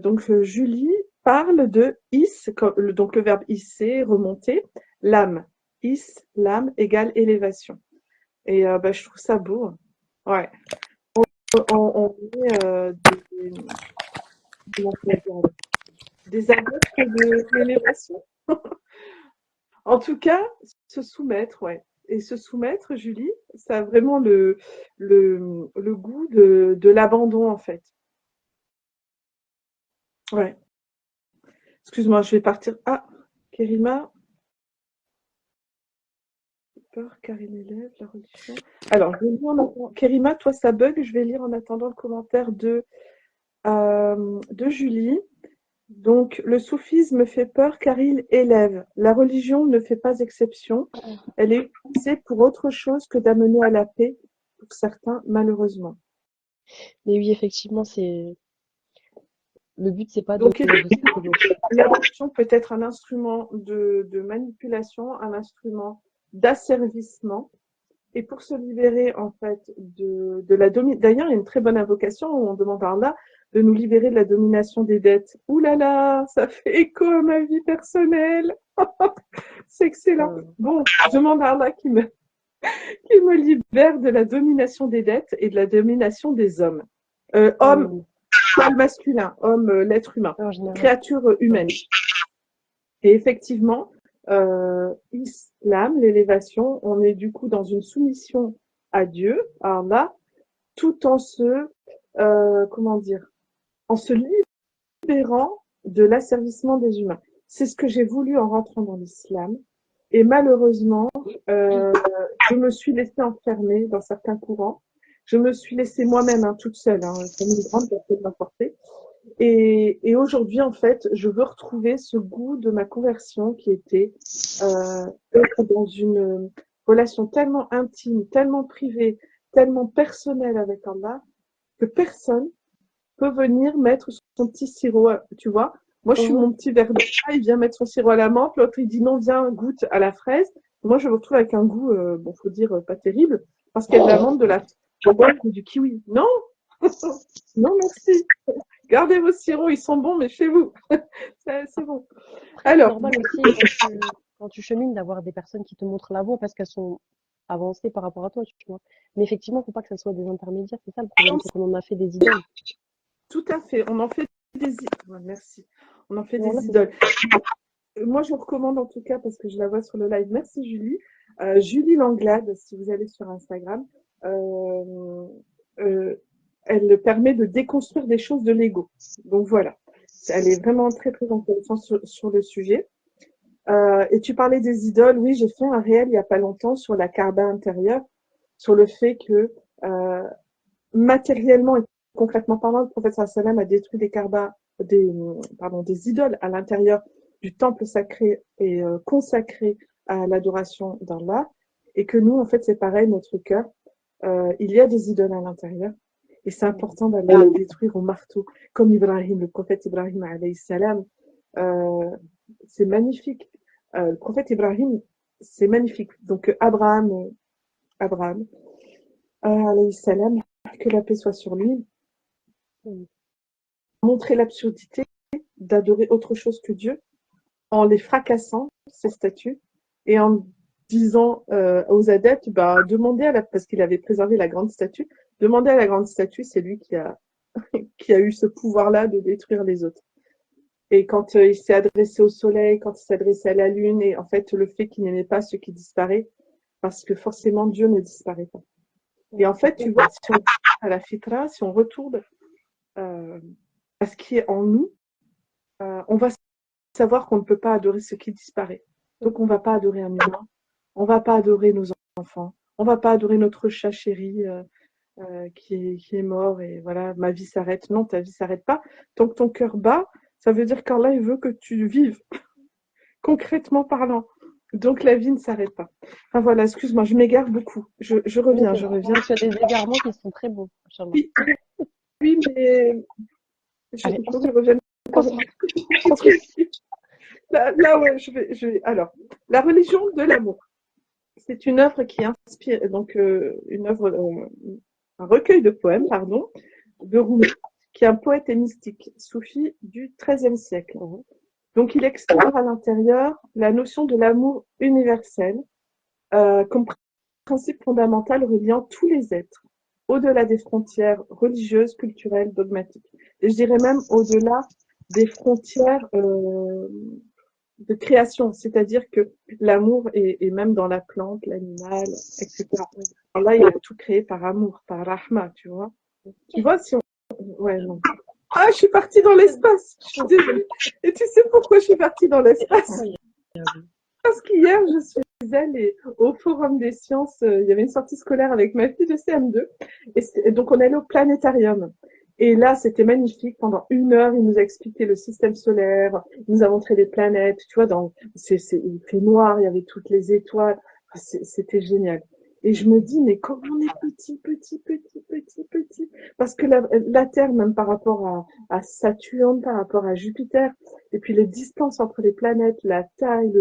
donc, Julie parle de donc le verbe hisser, remonter, l'âme. Is, l'âme égale élévation. Et bah, je trouve ça beau. Ouais. On met comment on peut dire, des adeptes de l'élévation. En tout cas, se soumettre, ouais. Et se soumettre, Julie, ça a vraiment le goût de l'abandon, en fait. Ouais. Excuse-moi, je vais partir. Ah, Kerima, peur car il élève la religion. Alors, je vais lire en attendant. Kerima, toi, ça bug. Je vais lire en attendant le commentaire de Julie. Donc, le soufisme fait peur car il élève. La religion ne fait pas exception. Elle est utilisée pour autre chose que d'amener à la paix, pour certains, malheureusement. Mais oui, effectivement, c'est le but, c'est pas Donc, de se effectivement, reprocher. la religion peut être un instrument de manipulation, un instrument d'asservissement. Et pour se libérer, en fait, de la domination. D'ailleurs, il y a une très bonne invocation où on demande à Allah de nous libérer de la domination des dettes. Ouh là là, ça fait écho à ma vie personnelle. C'est excellent. Bon, je demande à Allah qui me libère de la domination des dettes et de la domination des hommes. Homme, pas le masculin, homme, l'être humain, En général. créature humaine. Et effectivement, islam, l'élévation, on est du coup dans une soumission à Dieu, à Allah, tout en comment dire, en se libérant de l'asservissement des humains. C'est ce que j'ai voulu en rentrant dans l'islam. Et malheureusement, je me suis laissée enfermer dans certains courants. Je me suis laissée moi-même, hein, toute seule, hein, comme une grande personne m'apporter. Et aujourd'hui, en fait, je veux retrouver ce goût de ma conversion qui était être dans une relation tellement intime, tellement privée, tellement personnelle avec Allah, que personne peut venir mettre son petit sirop, tu vois. Moi, je suis mon petit verre de chai, il vient mettre son sirop à la menthe, l'autre il dit non, viens, goûte à la fraise. Moi, je me retrouve avec un goût, bon, faut dire, pas terrible, parce qu'il y a de la menthe, de la framboise ou du kiwi. Non, non, merci. Gardez vos sirops, ils sont bons, mais chez vous. C'est bon. Après, c'est Alors, normal aussi quand tu chemines d'avoir des personnes qui te montrent la voie parce qu'elles sont avancées par rapport à toi, tu vois. Mais effectivement, faut pas que ça soit des intermédiaires, c'est ça le problème, c'est qu'on en a fait des idoles. tout à fait, on en fait des idoles. Merci. On en fait Voilà, des c'est ça. idoles. Moi, je vous recommande en tout cas, parce que je la vois sur le live, merci Julie. Julie Langlade, si vous allez sur Instagram, euh, euh, elle permet de déconstruire des choses de l'ego. Donc voilà, elle est vraiment très très intéressante sur le sujet. Et tu parlais des idoles, oui, j'ai fait un réel il n'y a pas longtemps sur la Kaaba intérieure, sur le fait que matériellement et concrètement parlant, le prophète sallam a détruit des idoles à l'intérieur du temple sacré et consacré à l'adoration d'Allah, et que nous, en fait, c'est pareil, notre cœur, il y a des idoles à l'intérieur, et c'est important d'aller les détruire au marteau, comme Ibrahim, le prophète Ibrahim alayhi salam. C'est magnifique. Le prophète Ibrahim, c'est magnifique. Donc Abraham alayhi salam, que la paix soit sur lui, Mm. montrer l'absurdité d'adorer autre chose que Dieu, en les fracassant, ces statues, et en disant aux adeptes, bah, demandez à parce qu'il avait préservé la grande statue, demandez à la grande statue, c'est lui qui a eu ce pouvoir-là de détruire les autres. Et quand il s'est adressé au soleil, quand il s'est adressé à la lune, et en fait, le fait qu'il n'aimait pas ce qui disparaît, parce que forcément, Dieu ne disparaît pas. Et en fait, tu vois, si on retourne à la fitra, si on retourne à ce qui est en nous, on va savoir qu'on ne peut pas adorer ce qui disparaît. Donc, on ne va pas adorer un humain, on ne va pas adorer nos enfants, on ne va pas adorer notre chat chéri qui est mort et voilà, ma vie s'arrête. Non, ta vie s'arrête pas. Tant que ton cœur bat, ça veut dire qu'Allah, il veut que tu vives, concrètement parlant. Donc, la vie ne s'arrête pas. Enfin, voilà, excuse-moi, je m'égare beaucoup. Je reviens, je reviens. Tu as des égarements qui sont très beaux, Inch'Allah. Oui, oui, mais Allez, il faut que je revienne. Là, ouais, je vais. Alors, la religion de l'amour. C'est une œuvre qui inspire, donc une œuvre, un recueil de poèmes, pardon, de Rumi, qui est un poète et mystique soufi du XIIIe siècle. Donc, il explore à l'intérieur la notion de l'amour universel comme principe fondamental reliant tous les êtres, au-delà des frontières religieuses, culturelles, dogmatiques. Et je dirais même au-delà des frontières de création, c'est-à-dire que l'amour est même dans la plante, l'animal, etc. Alors là, il a tout créé par amour, par rahma, tu vois. Tu vois, si on... Ouais, non. Ah, je suis partie dans l'espace. Je suis désolée. Et tu sais pourquoi je suis partie dans l'espace? Parce qu'hier, je suis allée au Forum des sciences. Il y avait une sortie scolaire avec ma fille de CM2. Et donc, on est allé au planétarium. Et là, c'était magnifique. Pendant 1 heure, il nous a expliqué le système solaire. Il nous a montré les planètes. Tu vois, il fait noir, il y avait toutes les étoiles. C'était génial. Et je me dis, mais comment on est petit, petit, petit, petit, petit. Parce que la Terre, même par rapport à Saturne, par rapport à Jupiter, et puis les distances entre les planètes, la taille,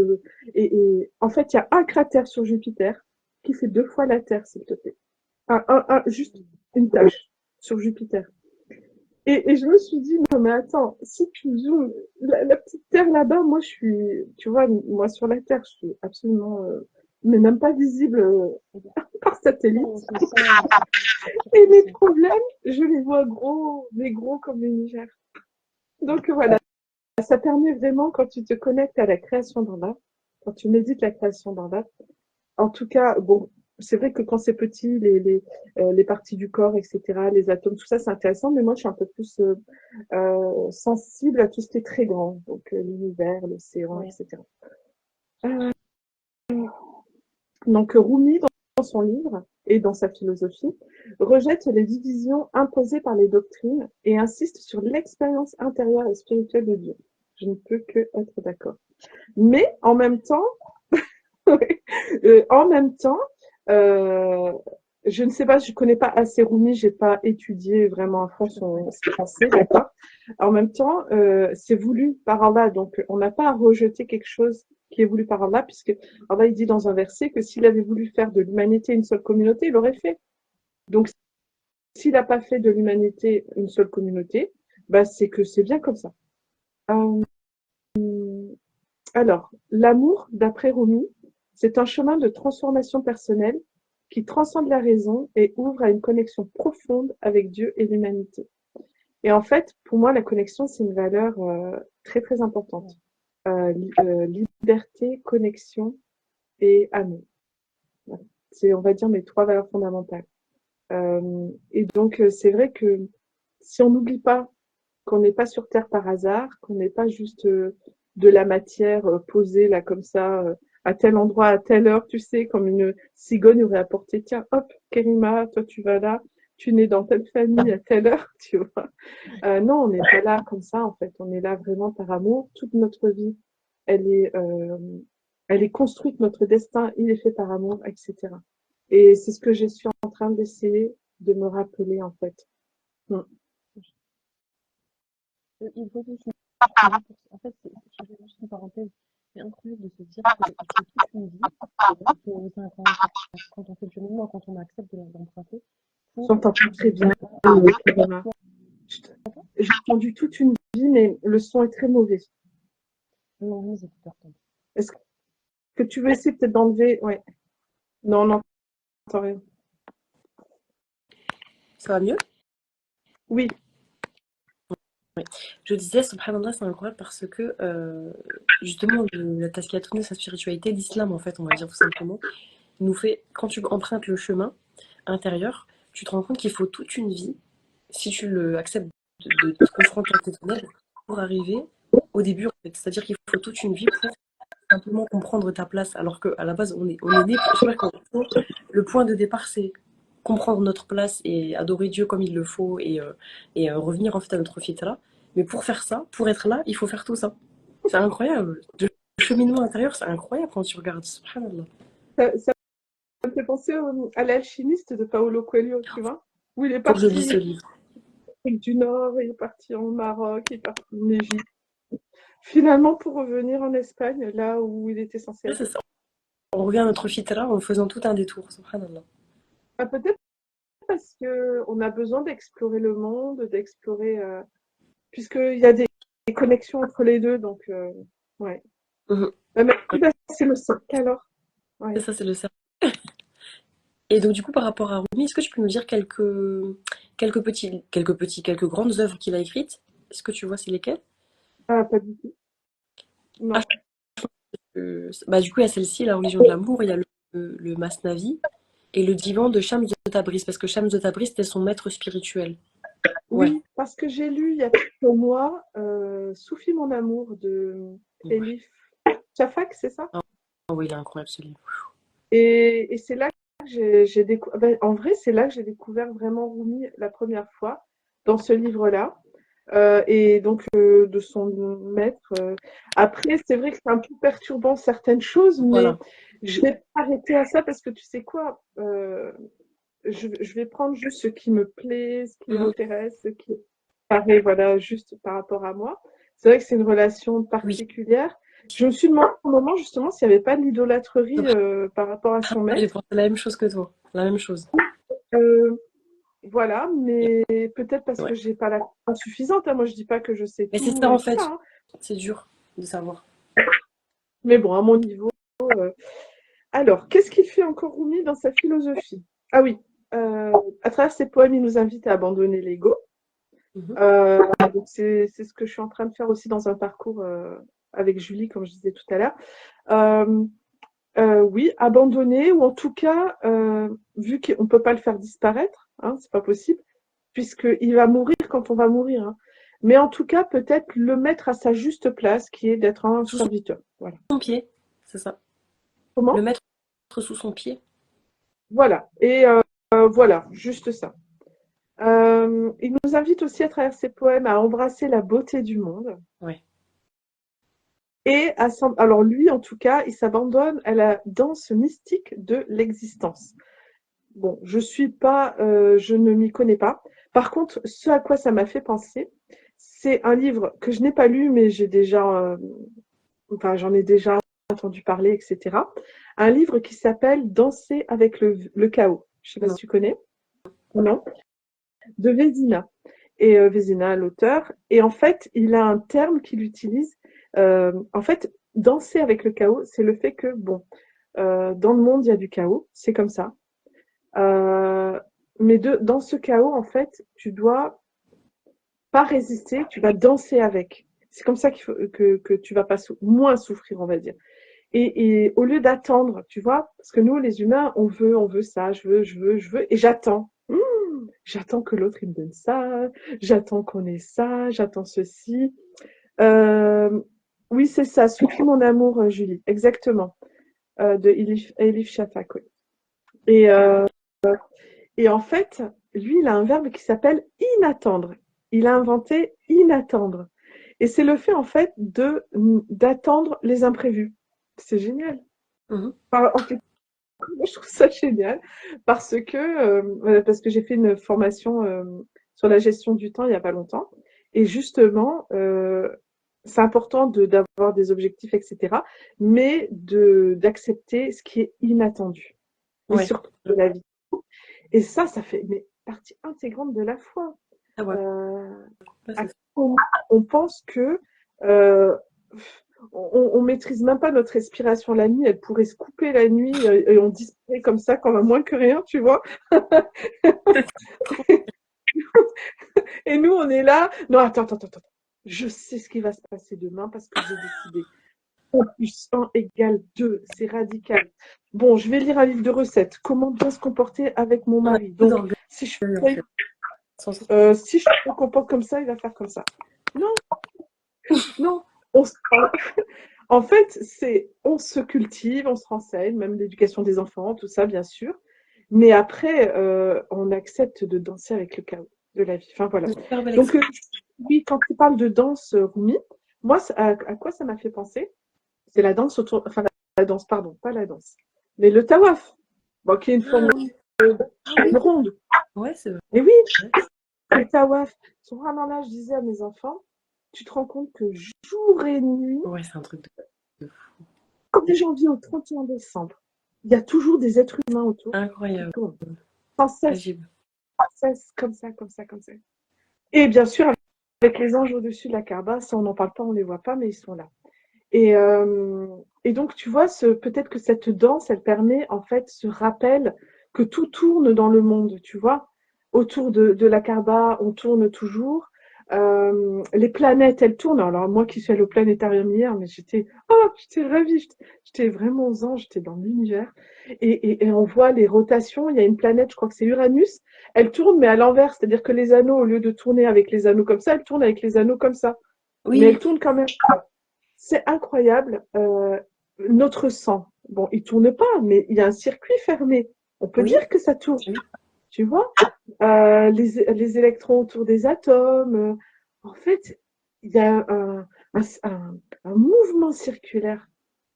et en fait, il y a un cratère sur Jupiter qui fait 2 fois la Terre, s'il te plaît. Juste une tache sur Jupiter. Et je me suis dit, non mais attends, si tu zoomes, la petite Terre là-bas, moi je suis, tu vois, moi sur la Terre, je suis absolument, mais même pas visible par satellite. Et mes problèmes, je les vois gros, mais gros comme l'univers. Donc voilà, ça permet vraiment, quand tu te connectes à la création d'Allah, quand tu médites la création d'Allah, en tout cas, bon, c'est vrai que quand c'est petit, les parties du corps, etc., les atomes, tout ça, c'est intéressant, mais moi, je suis un peu plus sensible à tout ce qui est très grand, donc l'univers, l'océan, etc. Donc, Rumi, dans son livre et dans sa philosophie, rejette les divisions imposées par les doctrines et insiste sur l'expérience intérieure et spirituelle de Dieu. Je ne peux que être d'accord. Mais en même temps, en même temps, je ne sais pas, je connais pas assez Rumi, j'ai pas étudié vraiment à fond ses pensées, d'accord. En même temps, c'est voulu par Allah, donc on n'a pas à rejeter quelque chose qui est voulu par Allah, puisque Allah il dit dans un verset que s'il avait voulu faire de l'humanité une seule communauté, il l'aurait fait. Donc s'il n'a pas fait de l'humanité une seule communauté, bah c'est que c'est bien comme ça. Alors, l'amour, d'après Rumi, c'est un chemin de transformation personnelle qui transcende la raison et ouvre à une connexion profonde avec Dieu et l'humanité. Et en fait, pour moi, la connexion, c'est une valeur très, très importante. Liberté, connexion et amour. C'est, on va dire, mes 3 valeurs fondamentales. Et donc, c'est vrai que si on n'oublie pas qu'on n'est pas sur Terre par hasard, qu'on n'est pas juste de la matière posée là comme ça, à tel endroit, à telle heure, tu sais, comme une cigogne aurait apporté, tiens, hop, Kerima, toi tu vas là, tu nais dans telle famille à telle heure, tu vois. Non, on n'est pas là comme ça en fait, on est là vraiment par amour. Toute notre vie, elle est, euh, elle est construite, notre destin, il est fait par amour, etc. Et c'est ce que je suis en train d'essayer de me rappeler en fait. Il faut juste en fait, je fais juste une parenthèse. C'est incroyable de se dire que c'est toute une vie, quand on fait le cheminement, quand on accepte d'emprunter. J'entends très bien. J'ai entendu toute une vie, mais le son est très mauvais. Non, mais c'est peur. Est-ce que tu veux essayer peut-être d'enlever? Ouais. Non, non, t'as rien. Ça va mieux? Oui, Je disais, subhanallah, c'est incroyable parce que justement, t'as ce qui a tourné sa spiritualité, l'islam en fait, on va dire tout simplement, nous fait, quand tu empruntes le chemin intérieur, tu te rends compte qu'il faut toute une vie, si tu le acceptes de te confronter à tes ténèbres, pour arriver au début en fait. C'est-à-dire qu'il faut toute une vie pour simplement comprendre ta place, alors qu'à la base, on est né, je sais pas comment, le point de départ, c'est comprendre notre place et adorer Dieu comme il le faut et revenir en fait à notre fitra. Mais pour faire ça, pour être là, il faut faire tout ça. C'est incroyable. Le cheminement intérieur, c'est incroyable quand tu regardes. Subhanallah. ça me fait penser à l'alchimiste de Paolo Coelho, tu vois, où il est Faut que je lise ce parti livre. en Afrique du Nord, il est parti en Maroc, il est parti en Égypte. Finalement, pour revenir en Espagne, là où il était censé Ouais, être. c'est ça. On revient à notre fitra en faisant tout un détour. Subhanallah. Ah, peut-être parce qu'on a besoin d'explorer le monde, d'explorer, puisqu'il y a des connexions entre les deux, donc ouais. Mhm. Merci, bah, c'est le 5 alors. C'est Ouais. ça, c'est le cercle. Et donc, du coup, par rapport à Rumi, est-ce que tu peux nous dire quelques grandes œuvres qu'il a écrites? Est-ce que tu vois c'est lesquelles? Ah, pas du tout. Ah, Non. bah, du coup, il y a celle-ci, La religion de l'amour, il y a le Masnavi et le divan de Shams de Tabriz, parce que Shams de Tabriz, c'était son maître spirituel. Ouais. Oui, parce que j'ai lu il y a quelques mois Soufi mon amour de Ouais. Elif Shafak, c'est ça? Ah, oui, il est incroyable ce livre. Et c'est là que j'ai découvert. En vrai, c'est là que j'ai découvert vraiment Rumi la première fois, dans ce livre-là. Et donc de son maître. Après, c'est vrai que c'est un peu perturbant certaines choses, mais Voilà. je vais pas arrêter à ça parce que tu sais quoi, je vais prendre juste ce qui me plaît, ce qui Mhm. m'intéresse, ce qui paraît, voilà, juste par rapport à moi. C'est vrai que c'est une relation Oui. particulière. Je me suis demandé au moment justement s'il n'y avait pas de l'idolâtrerie par rapport à son J'ai maître. pensé la même chose que toi. La même chose. Euh, voilà, mais peut-être parce que Ouais. j'ai pas la connaissance suffisante, hein. Moi, je dis pas que je sais Mais c'est tout ça, et en tout ça, fait. hein. C'est dur de savoir. Mais bon, à mon niveau. euh, Alors, qu'est-ce qu'il fait encore Rumi dans sa philosophie? Ah oui, euh, à travers ses poèmes, il nous invite à abandonner l'ego. Mhm. Donc c'est ce que je suis en train de faire aussi dans un parcours avec Julie, comme je disais tout à l'heure. Euh, oui, abandonner, ou en tout cas, vu qu'on ne peut pas le faire disparaître, hein, c'est pas possible, puisqu'il va mourir quand on va mourir, hein. Mais en tout cas, peut-être le mettre à sa juste place, qui est d'être un Sous serviteur. Voilà. son pied. C'est ça. Le Comment? mettre sous son pied. Voilà. Et voilà, juste ça. Il nous invite aussi à travers ses poèmes à embrasser la beauté du monde Ouais. et alors lui en tout cas, il s'abandonne à la danse mystique de l'existence. Bon, je ne m'y connais pas. Par contre, ce à quoi ça m'a fait penser, c'est un livre que je n'ai pas lu, mais enfin, j'en ai déjà entendu parler, etc. Un livre qui s'appelle Danser avec le chaos. Je ne sais pas si Non. tu connais. Non? De Vézina. Et Vézina, l'auteur. Et en fait, il a un terme qu'il utilise. En fait, danser avec le chaos, c'est le fait que, bon, dans le monde, il y a du chaos, c'est comme ça. Euh, mais dans ce chaos, en fait, tu dois pas résister, tu vas danser avec. C'est comme ça que tu vas pas moins souffrir, on va dire. Et au lieu d'attendre, tu vois, parce que nous, les humains, on veut ça, je veux, et j'attends. J'attends que l'autre il me donne ça, j'attends qu'on ait ça, j'attends ceci. Euh, oui, c'est ça, Souffle mon amour, Julie, exactement, de Elif Shafak. Oui. Et, euh, et en fait, lui, il a un verbe qui s'appelle inattendre. Il a inventé inattendre. Et c'est le fait, en fait, d'attendre les imprévus. C'est génial. Mhm. Enfin, en fait, moi, je trouve ça génial parce que j'ai fait une formation sur la gestion du temps il y a pas longtemps. Et justement, c'est important d'avoir des objectifs, etc., mais d'accepter ce qui est inattendu, mais Ouais. surtout de la vie. Et ça fait mais, partie intégrante de la foi. Ah ouais. Euh, Ouais, à c'est ça. quel moment on pense que euh, on maîtrise même pas notre respiration la nuit. Elle pourrait se couper la nuit et on disparaît comme ça, comme à moins que rien, tu vois. Et nous, on est là. Non, attends. Je sais ce qui va se passer demain parce que j'ai décidé. 1 plus 1 égale 2. C'est radical. Bon, je vais lire un livre de recettes. Comment bien se comporter avec mon On a mari. peu Donc, d'orgueil, si je en fait. si je me comporte comme ça, il va faire comme ça. Non. En fait, on se cultive, on se renseigne, même l'éducation des enfants, tout ça, bien sûr. Mais après, on accepte de danser avec le chaos de la vie. Enfin, voilà. Une super belle Donc, expression. oui, quand tu parles de danse, Rumi, moi, à quoi ça m'a fait penser? C'est la danse autour, enfin, la danse, pardon, pas la danse, mais le tawaf, bon, qui est une Ah forme oui, ah oui, ronde. ouais, c'est vrai. Et oui, le tawaf, subhanallah, je disais à mes enfants, tu te rends compte que jour et nuit, Ouais, c'est un truc de du janvier au 31 décembre, il y a toujours des êtres humains autour qui incroyable, tournent sans cesse, agile. comme ça, comme ça, comme ça. Et bien sûr, avec les anges au-dessus de la Kaaba, ça on n'en parle pas, on ne les voit pas, mais ils sont là. Et, et donc, tu vois, peut-être que cette danse, elle permet en fait ce rappel que tout tourne dans le monde, tu vois. Autour de la Kaaba, on tourne toujours. Les planètes, elles tournent. Alors, moi qui suis allée au planétarium hier, mais j'étais ravie. J'étais vraiment aux anges, j'étais dans l'univers. Et on voit les rotations. Il y a une planète, je crois que c'est Uranus. Elle tourne, mais à l'envers. C'est-à-dire que les anneaux, au lieu de tourner avec les anneaux comme ça, elle tourne avec les anneaux comme ça. Mais elle Oui, tourne quand même. C'est incroyable. Notre sang, bon, il tourne pas, mais il y a un circuit fermé. On peut oui, dire que ça tourne, oui. tu vois. Les électrons autour des atomes. En fait, il y a un mouvement circulaire.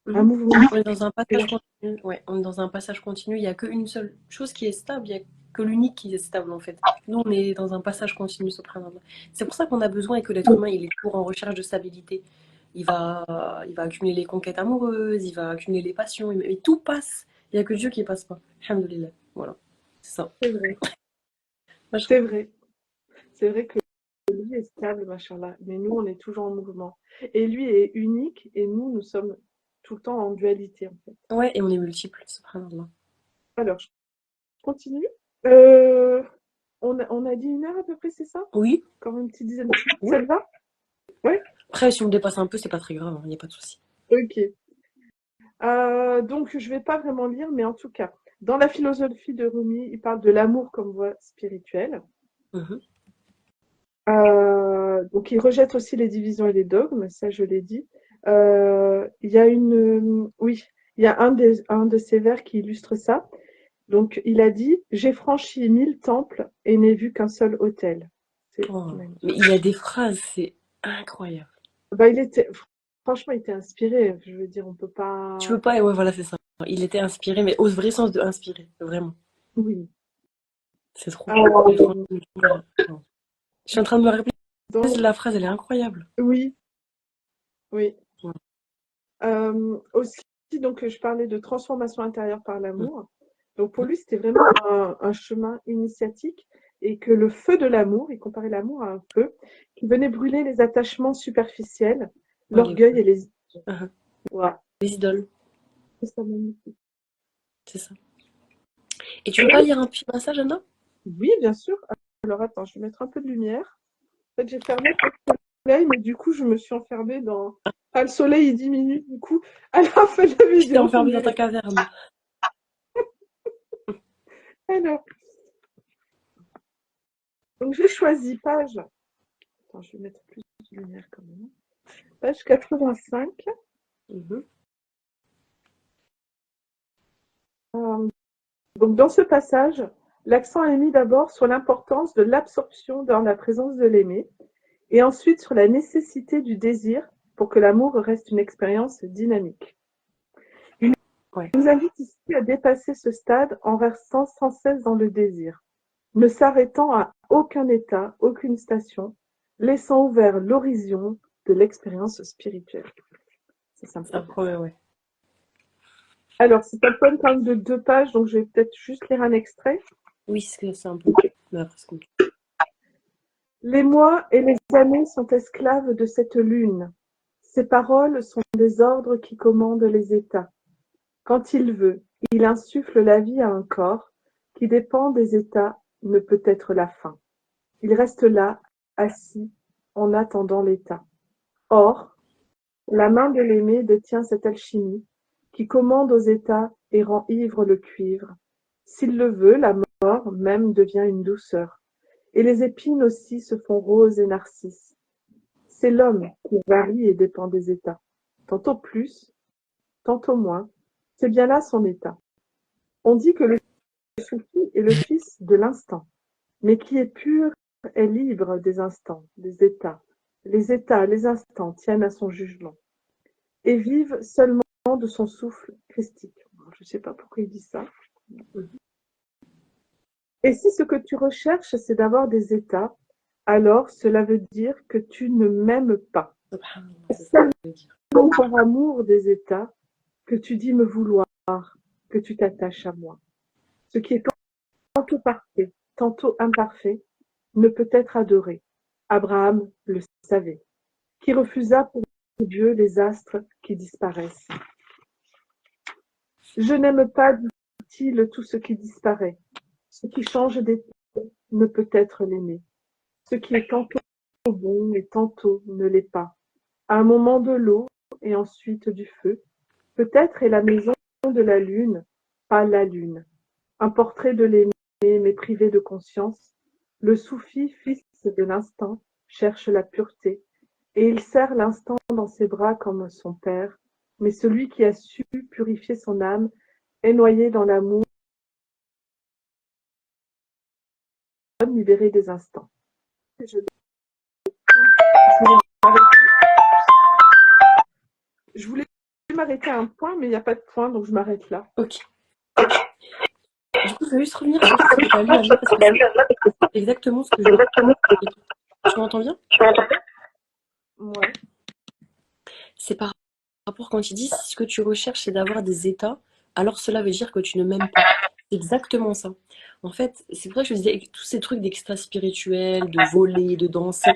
Un Mhm. mouvement On est dans un passage circulaire. continu. Ouais, on est dans un passage continu. Il n'y a qu'une seule chose qui est stable. Il n'y a que l'unique qui est stable, en fait. Nous, on est dans un passage continu, subhanallah. C'est pour ça qu'on a besoin et que l'être humain, il est toujours en recherche de stabilité. Il va accumuler les conquêtes amoureuses, il va accumuler les passions, mais tout passe. Il n'y a que Dieu qui ne passe pas. Alhamdulillah. Voilà. C'est ça. C'est vrai, Moi, je- c'est vrai. C'est vrai que lui est stable, machallah. Mais nous, on est toujours en mouvement. Et lui est unique et nous sommes tout le temps en dualité, en fait. Ouais, et on est multiples, subhanallah. Alors, je continue. Euh, on a dit 1 heure à peu près, c'est ça? Oui, Encore une petite dizaine de minutes, oui. ça te va? Oui? Après, si on dépasse un peu, c'est pas très grave, il n'y a pas de souci. Ok. Donc, je vais pas vraiment lire, mais en tout cas, dans la philosophie de Rumi, il parle de l'amour comme voie spirituelle. Mhm. Donc, il rejette aussi les divisions et les dogmes, ça je l'ai dit. Oui, il y a un de ses vers qui illustre ça. Donc, il a dit: J'ai franchi 1000 temples et n'ai vu qu'un seul autel. C'est Oh. magnifique. Mais il y a des phrases, c'est incroyable. Bah, franchement, il était inspiré. Je veux dire, on peut Tu peux pas. pas, ouais, voilà, c'est ça. Il était inspiré, mais au vrai sens de inspiré, vraiment. Oui. C'est trop. Et Euh, franchement, non. Je suis en train de me rappeler donc, la phrase, elle est incroyable. oui, oui. Ouais. Aussi, donc, je parlais de transformation intérieure par Mhm. l'amour. Donc, pour lui, c'était vraiment un chemin initiatique et que le feu de l'amour, il comparait l'amour à un feu qui venait brûler les attachements superficiels, Ouais, les, l'orgueil et les illusions. uh-huh. Voilà. Les idoles, C'est ça, magnifique. c'est ça. Et tu veux pas lire un petit passage, Anna? Oui, bien sûr. Alors, attends, je vais mettre un peu de lumière. En fait, j'ai fermé le soleil, mais du coup, je me suis enfermée dans. Ah, le soleil, il diminue, du coup, à la fin de la Tu t'es vidéo, vous me enfermée dans ta verrez. caverne. Alors, donc j'ai choisi page. Attends, je vais mettre plus de lumière quand même. Page 85. Mhm. Euh, donc, dans ce passage, l'accent est mis d'abord sur l'importance de l'absorption dans la présence de l'aimé, et ensuite sur la nécessité du désir pour que l'amour reste une expérience dynamique. Ouais. Il nous invite ici à dépasser ce stade en versant sans cesse dans le désir, ne s'arrêtant à aucun état, aucune station, laissant ouvert l'horizon de l'expérience spirituelle. Ça, ça me Ça plaît me bien. promet, ouais. Alors, c'est un poème quand même de 2 pages, donc je vais peut-être juste lire un extrait. Oui, c'est un peu. Mais après, c'est compliqué. Les mois et les années sont esclaves de cette lune. Ces paroles sont des ordres qui commandent les États. Quand il veut, il insuffle la vie à un corps qui dépend des États, ne peut être la fin. Il reste là, assis, en attendant l'État. Or, la main de l'aimé détient cette alchimie qui commande aux États et rend ivre le cuivre. S'il le veut, la mort même devient une douceur, et les épines aussi se font roses et narcisses. C'est l'homme qui varie et dépend des États. Tantôt plus, tantôt moins, c'est bien là son état. On dit que le soufi est le fils de l'instant, mais qui est pur est libre des instants, des états. Les états, les instants tiennent à son jugement et vivent seulement de son souffle christique. Je ne sais pas pourquoi il dit ça. Et si ce que tu recherches, c'est d'avoir des états, alors cela veut dire que tu ne m'aimes pas. Subhanallah, C'est c'est ça que je veux dire. seulement par amour des états que tu dis me vouloir, que tu t'attaches à moi. Ce qui est tantôt parfait, tantôt imparfait, ne peut être adoré. Abraham le savait, qui refusa pour Dieu les astres qui disparaissent. Je n'aime pas, dit-il, tout ce qui disparaît. Ce qui change d'état ne peut être l'aimé. Ce qui est tantôt bon et tantôt ne l'est pas. À un moment de l'eau et ensuite du feu, peut-être est la maison de la lune, pas la lune. Un portrait de l'aimé, mais privé de conscience. Le soufi, fils de l'instant, cherche la pureté, et il serre l'instant dans ses bras comme son père. Mais celui qui a su purifier son âme est noyé dans l'amour, libéré des instants. Je je voulais m'arrêter à un point, mais il n'y a pas de point, donc je m'arrête là. Ok. Du coup, je vais juste revenir sur ce que tu as lu, Anna, parce que c'est exactement ce que je... Tu m'entends bien? Ouais. C'est par rapport quand il dit si ce que tu recherches c'est d'avoir des états, alors cela veut dire que tu ne m'aimes pas. C'est exactement ça. En fait, c'est pour ça que je disais tous ces trucs d'extra spirituel, de voler, de danser.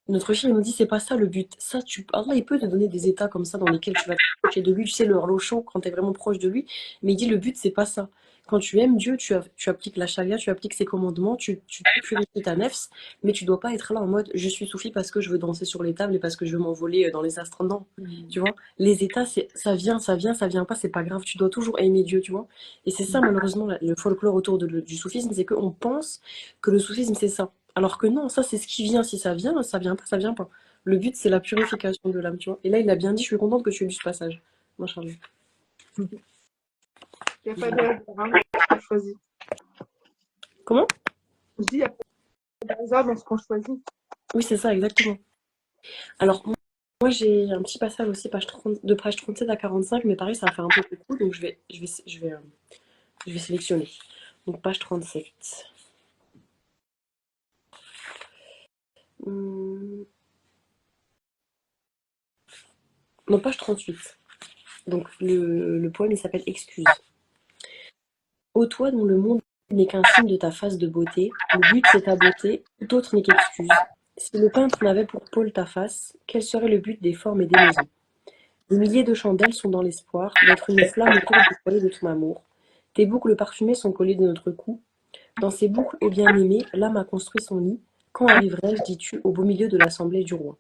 Notre fille elle nous dit c'est pas ça le but. Ça, Allah il peut te donner des états comme ça dans lesquels tu vas te rapprocher de lui, tu sais, le horloge chaud quand tu es vraiment proche de lui. Mais il dit le but c'est pas ça. Quand tu aimes Dieu, tu appliques la charia, tu appliques ses commandements, tu purifies ta nefs, mais tu dois pas être là en mode je suis soufi parce que je veux danser sur les tables et parce que je veux m'envoler dans les astres. Non, tu vois. Les états, ça vient, ça vient pas, c'est pas grave. Tu dois toujours aimer Dieu, tu vois. Et c'est ça malheureusement le folklore autour du soufisme, c'est qu'on pense que le soufisme c'est ça. Alors que non, ça c'est ce qui vient. Si ça vient, ça vient pas, ça vient pas. Le but c'est la purification de l'âme, tu vois. Et là il a bien dit, je suis contente que tu aies lu ce passage. Moi, Charlie. Il n'y a pas de hasard, hein, dans ce qu'on choisit. Comment? Je dis, il n'y a pas de hasard dans ce qu'on choisit. Oui, c'est ça, exactement. Alors, moi j'ai un petit passage aussi, de page 37 à 45, mais pareil, ça va faire un peu beaucoup, donc je vais sélectionner. Donc, page 37. Hum, Non, page 38. Donc, le poème, il s'appelle Excuse. Ô toi dont le monde n'est qu'un signe de ta face de beauté, le but c'est ta beauté, tout autre n'est qu'excuse. Si le peintre n'avait pour pôle ta face, quel serait le but des formes et des maisons? Des milliers de chandelles sont dans l'espoir d'être une flamme autour du foyer de ton amour. Tes boucles parfumées sont collées de notre cou. Dans ces boucles, ô bien-aimé, l'âme a construit son nid. Quand arriverai-je, dis-tu, au beau milieu de l'assemblée du roi?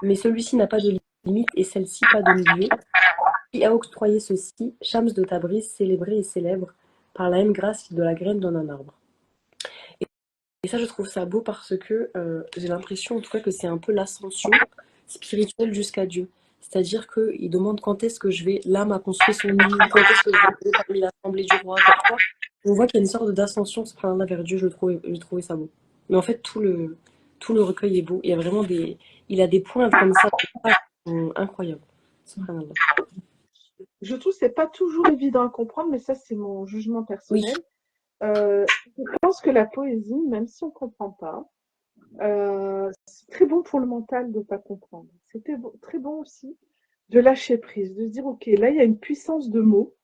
Mais celui-ci n'a pas de limite et celle-ci pas de milieu. Qui a octroyé ceci, Shams de Tabriz, célébré et célèbre par la même grâce de la graine d'un arbre. Et ça, je trouve ça beau parce que j'ai l'impression, en tout cas, que c'est un peu l'ascension spirituelle jusqu'à Dieu. C'est-à-dire qu'il demande quand est-ce que je vais, l'âme a construit son nid, quand est-ce que je vais aller parmi l'assemblée du roi, parfois. On voit qu'il y a une sorte d'ascension subhanallah, vers Dieu, j'ai trouvé ça beau. Mais en fait, tout le recueil est beau. Il y a vraiment il a des pointes comme ça, qui sont incroyables. Subhanallah. Je trouve que ce n'est pas toujours évident à comprendre, mais ça, c'est mon jugement Oui, personnel. Je pense que la poésie, même si on ne comprend pas, c'est très bon pour le mental de ne pas comprendre. C'était très bon aussi de lâcher prise, de se dire, OK, là, il y a une puissance de mots.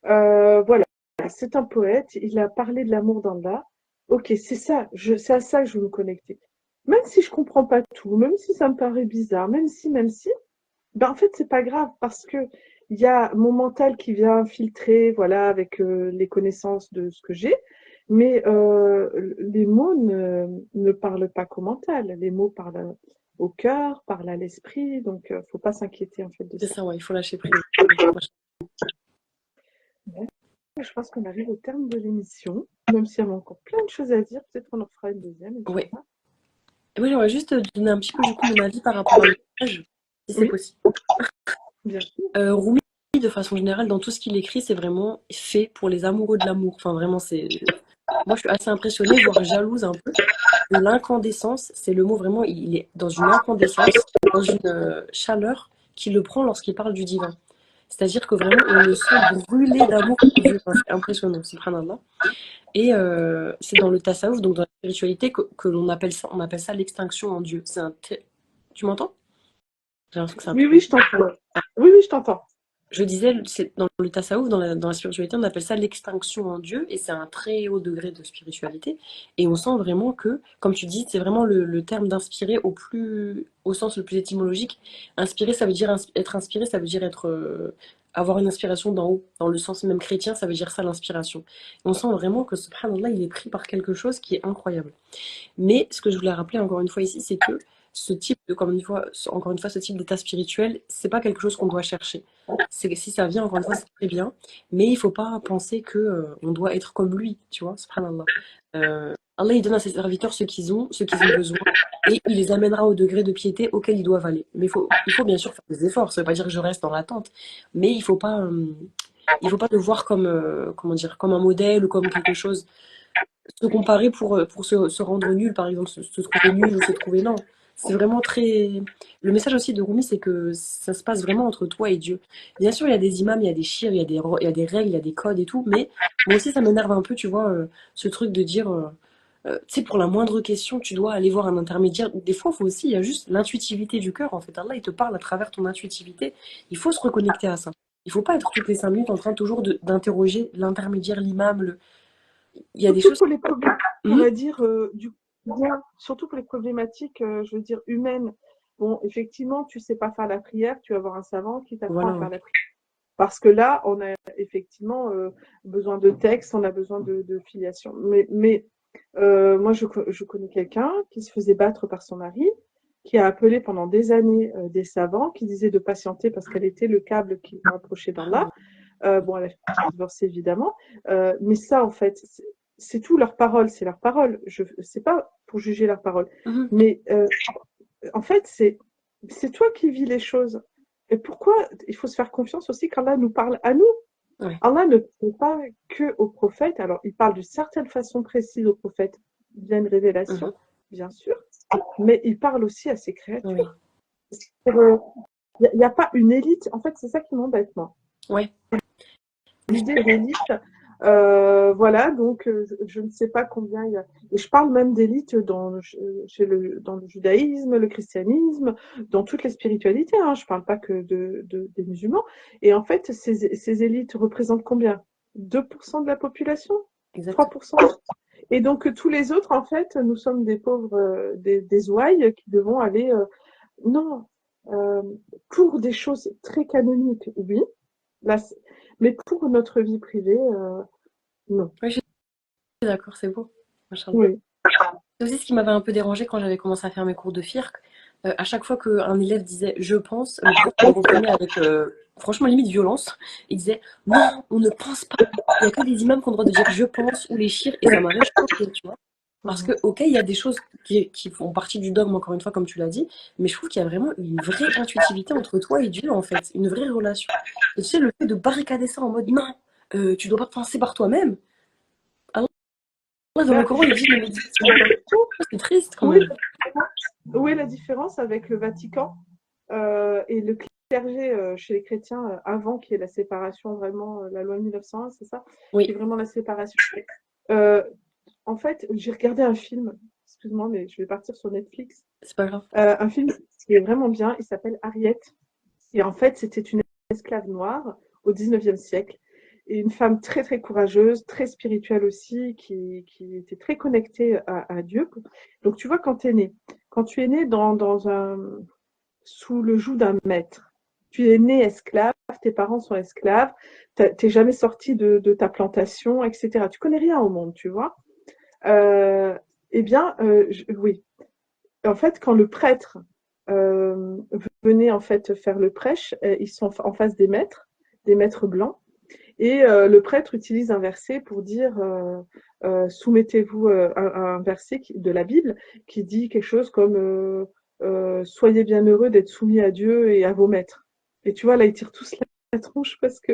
Voilà, c'est un poète, il a parlé de l'amour d'Allah. OK, c'est ça, c'est à ça que je veux me connecter. Même si je comprends pas tout, même si ça me paraît bizarre, même si, Ben, en fait, c'est pas grave parce que il y a mon mental qui vient filtrer, voilà, avec les connaissances de ce que j'ai, mais les mots ne parlent pas qu'au mental. Les mots parlent au cœur, parlent à l'esprit, donc faut pas s'inquiéter en fait de C'est ça. ça, ouais, il faut lâcher prise. Bon, je pense qu'on arrive au terme de l'émission, même s'il y a encore plein de choses à dire, peut-être qu'on en fera une deuxième, Ouais. Inch'Allah. Oui, j'aimerais juste donner un petit peu du coup mon avis par rapport à l'ouvrage, si c'est Oui, possible. bien sûr. Rumi, de façon générale, dans tout ce qu'il écrit, c'est vraiment fait pour les amoureux de l'amour. Enfin, vraiment, c'est. Moi, je suis assez impressionnée, voire jalouse un peu de l'incandescence. C'est le mot vraiment, il est dans une incandescence, dans une chaleur qui le prend lorsqu'il parle du divin. C'est-à-dire que vraiment, on le sent brûler d'amour pour Dieu. Enfin, c'est impressionnant, subhanallah. Et c'est dans le tasawwuf, donc dans la spiritualité, que l'on appelle ça, on appelle ça l'extinction en Dieu. Tu m'entends? J'ai l'impression que c'est un Oui, peu. oui, je t'entends. Oui, oui, je t'entends. Je disais, c'est dans le tasawwuf, dans la spiritualité, on appelle ça l'extinction en Dieu, et c'est un très haut degré de spiritualité. Et on sent vraiment que, comme tu dis, c'est vraiment le terme d'inspirer au sens le plus étymologique. Inspirer, ça veut dire être inspiré, ça veut dire être, avoir une inspiration d'en haut. Dans le sens même chrétien, ça veut dire ça, l'inspiration. Et on sent vraiment que, subhanallah, il est pris par quelque chose qui est incroyable. Mais ce que je voulais rappeler encore une fois ici, c'est que ce type de, comme une fois, encore une fois, ce type d'état spirituel, c'est pas quelque chose qu'on doit chercher. C'est que si ça vient, encore une fois, c'est très bien, mais il faut pas penser que on doit être comme lui, tu vois, subhanallah. Allah, il donne à ses serviteurs ce qu'ils ont besoin, et il les amènera au degré de piété auquel ils doivent aller. Mais il faut bien sûr faire des efforts. Ça veut pas dire que je reste dans l'attente, mais il faut pas le voir comme, comment dire, comme un modèle ou comme quelque chose se comparer pour se rendre nul, par exemple, se trouver nul ou se trouver lent. C'est vraiment très. Le message aussi de Rumi, c'est que ça se passe vraiment entre toi et Dieu. Bien sûr, il y a des imams, il y a des chirs, il y a des règles, il y a des codes et tout, mais moi aussi, ça m'énerve un peu, tu vois, ce truc de dire, tu sais, pour la moindre question, tu dois aller voir un intermédiaire. Des fois, il faut aussi, il y a juste l'intuitivité du cœur, en fait. Allah, il te parle à travers ton intuitivité. Il faut se reconnecter à ça. Il faut pas être toutes les 5 minutes en train toujours d'interroger l'intermédiaire, l'imam. Il y a des Surtout choses. pour les problèmes, on Mhm. va dire, du quotidien, surtout pour les problématiques, je veux dire, humaines. Bon, effectivement, tu sais pas faire la prière, tu vas voir un savant qui t'apprend à Voilà, faire ouais. la prière. Parce que là, on a effectivement besoin de texte, on a besoin de filiation. Mais moi, je connais quelqu'un qui se faisait battre par son mari, qui a appelé pendant des années des savants, qui disaient de patienter parce qu'elle était le câble qui le rapprochait d'Allah. Bon, elle a fait divorcer évidemment, mais ça, en fait, c'est tout leur parole, c'est leur parole. Je c'est pas pour juger leur parole, Mhm. mais en fait, c'est toi qui vis les choses. Et pourquoi il faut se faire confiance aussi quand Allah nous parle à nous. Ouais. Allah ne parle pas que aux prophètes. Alors, il parle d'une certaine façon précise aux prophètes via une révélation, Mhm. bien sûr, mais il parle aussi à ses Oui. créatures. Il n'y a pas une élite. En fait, c'est ça qui m'embête, moi. Ouais. L'idée d'élite, voilà, donc je ne sais pas combien il y a. Et je parle même d'élite dans le judaïsme, le christianisme, dans toutes les spiritualités. Hein. Je ne parle pas que des musulmans. Et en fait, ces élites représentent combien? 2% de la population? Exact. 3%? Et donc tous les autres, en fait, nous sommes des pauvres, des ouailles qui devons aller. Non, euh, pour des choses très canoniques, oui. Là, mais pour notre vie privée, non. Oui, je suis d'accord, c'est beau. Machallah. Oui, C'est aussi ce qui m'avait un peu dérangé quand j'avais commencé à faire mes cours de FIRC. À chaque fois qu'un élève disait je pense, le prof le reprenait avec franchement limite violence. Il disait non, on ne pense pas. Il n'y a que les imams qui ont le droit de dire je pense ou les chirs et ça m'avait choqué, tu vois. Parce que, ok, il y a des choses qui font partie du dogme, encore une fois, comme tu l'as dit, mais je trouve qu'il y a vraiment une vraie intuitivité entre toi et Dieu, en fait, une vraie relation. Et tu sais, le fait de barricader ça en mode non, tu dois pas penser par toi-même. Allah, dans le ben, Coran, il dit ne médite pas. C'est triste quand où est même. la différence, où est la différence avec le Vatican et le clergé chez les chrétiens avant qu'il y ait la séparation, vraiment, la loi de 1901, c'est ça? Qui est Oui, vraiment la séparation. Euh, En fait, j'ai regardé un film, excuse-moi, mais je vais partir sur Netflix. c'est pas grave. Un film qui est vraiment bien, il s'appelle Harriet. Et en fait, c'était une esclave noire au 19e siècle. Et une femme très, très courageuse, très spirituelle aussi, qui était très connectée à Dieu. Donc, tu vois, quand tu es né sous le joug d'un maître, tu es né esclave, tes parents sont esclaves, t'es jamais sorti de ta plantation, etc. Tu connais rien au monde, tu vois. Euh, eh bien, oui. En fait, quand le prêtre euh, venait en fait faire le prêche, ils sont en face des maîtres blancs, et le prêtre utilise un verset pour dire soumettez-vous un verset de la Bible qui dit quelque chose comme soyez bien heureux d'être soumis à Dieu et à vos maîtres. Et tu vois, là, ils tirent tous la tronche parce que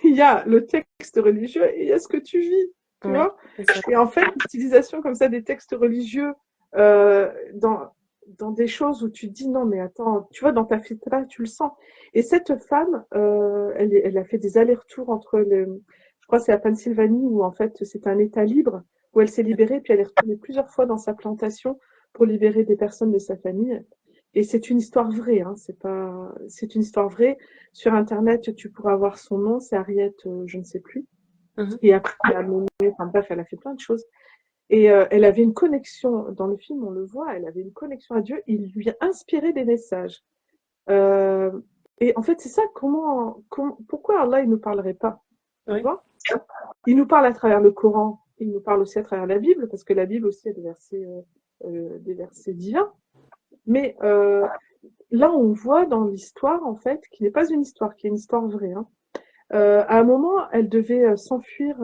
il y a le texte religieux et il y a ce que tu vis, tu Ouais, vois. c'est ça. Et en fait, l'utilisation comme ça des textes religieux euh, dans, dans des choses où tu te dis non, mais attends, tu vois, dans ta fitra, tu le sens. Et cette femme, elle a fait des allers-retours entre je crois que c'est la Pennsylvanie où en fait c'est un État libre, où elle s'est libérée, puis elle est retournée plusieurs fois dans sa plantation pour libérer des personnes de sa famille. Et c'est une histoire vraie, hein, c'est une histoire vraie. Sur Internet, tu pourras voir son nom, c'est Harriet, je ne sais plus. Mhm. Et après, elle a mené, enfin bref, elle a fait plein de choses. Et elle avait une connexion, dans le film, on le voit, elle avait une connexion à Dieu, il lui a inspiré des messages. Euh, et en fait, c'est ça, pourquoi Allah, il ne nous parlerait pas, tu Ouais. vois? Il nous parle à travers le Coran, il nous parle aussi à travers la Bible, parce que la Bible aussi a des versets divins. Mais là, on voit dans l'histoire, en fait, qui n'est pas une histoire, qui est une histoire vraie, hein. À un moment, elle devait s'enfuir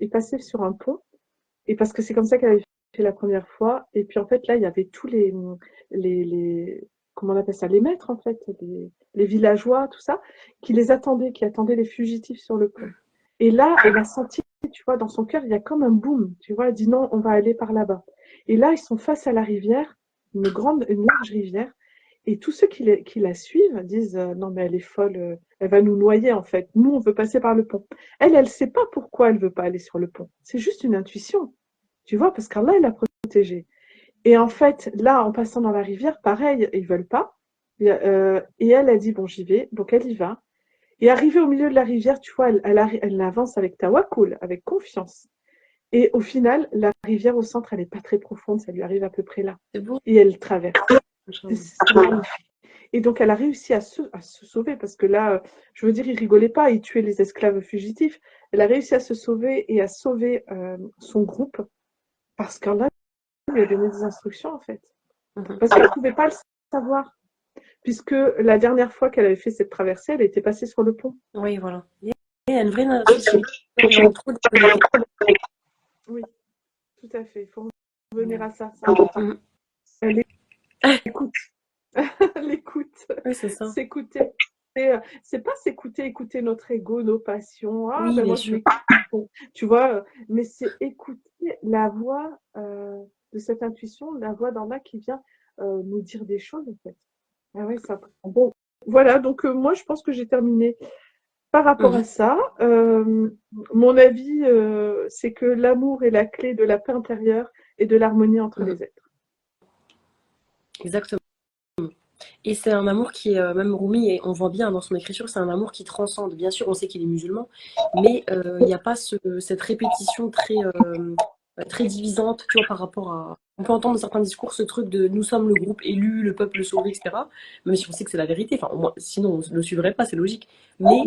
et passer sur un pont. Et parce que c'est comme ça qu'elle avait fait la première fois. Et puis en fait, là, il y avait tous comment on appelle ça, les maîtres en fait, les villageois, tout ça, qui les attendaient, qui attendaient les fugitifs sur le pont. Et là, elle a senti, tu vois, dans son cœur, il y a comme un boom, tu vois, elle dit non, on va aller par là-bas. Et là, ils sont face à la rivière, une large rivière. Et tous ceux qui la suivent disent non, mais elle est folle, elle va nous noyer en fait. Nous, on veut passer par le pont. Elle sait pas pourquoi elle veut pas aller sur le pont. C'est juste une intuition. Tu vois, parce qu'Allah, il l'a protégée. Et en fait, là, en passant dans la rivière, pareil, ils veulent pas. Et elle a dit, bon, j'y vais. Donc, elle y va. Et arrivée au milieu de la rivière, tu vois, elle avance avec tawakkul, avec confiance. Et au final, la rivière au centre, elle n'est pas très profonde, ça lui arrive à peu près là. C'est beau. Et elle traverse. Inch'Allah. C'est magnifique. Et donc, elle a réussi à se sauver, parce que là, je veux dire, ils rigolaient pas, ils tuaient les esclaves fugitifs. Elle a réussi à se sauver et à sauver son groupe, parce qu'Allah lui a donné des instructions, en fait. Mhm. Parce qu'elle ne pouvait pas le savoir, puisque la dernière fois qu'elle avait fait cette traversée, elle était passée sur le pont. Oui, voilà. Et il y a une vraie intuition. On manque trop de vérité. Oui, tout à fait. Il faut revenir à ça, c'est important. Mhm. Elle écoute. L'écoute, Oui, c'est ça. s'écouter. C'est pas s'écouter, écouter notre ego, nos passions. Ah, Oui, ben bien moi, je sûr. m'écoute. Bon, tu vois, mais c'est écouter la voix de cette intuition, la voix d'Allah qui vient nous dire des choses, en fait. Ah ouais, ça. Bon, voilà, donc moi, je pense que j'ai terminé par rapport Mhm. à ça. Mon avis, c'est que l'amour est la clé de la paix intérieure et de l'harmonie entre Mhm. les êtres. Exactement. Et c'est un amour qui est, même Rumi, et on voit bien dans son écriture, c'est un amour qui transcende. Bien sûr, on sait qu'il est musulman, mais il n'y a pas cette répétition très divisante, tu vois, par rapport à... On peut entendre dans certains discours ce truc de nous sommes le groupe élu, le peuple sauvé, etc. Même si on sait que c'est la vérité, enfin, sinon on ne le suivrait pas, c'est logique. Mais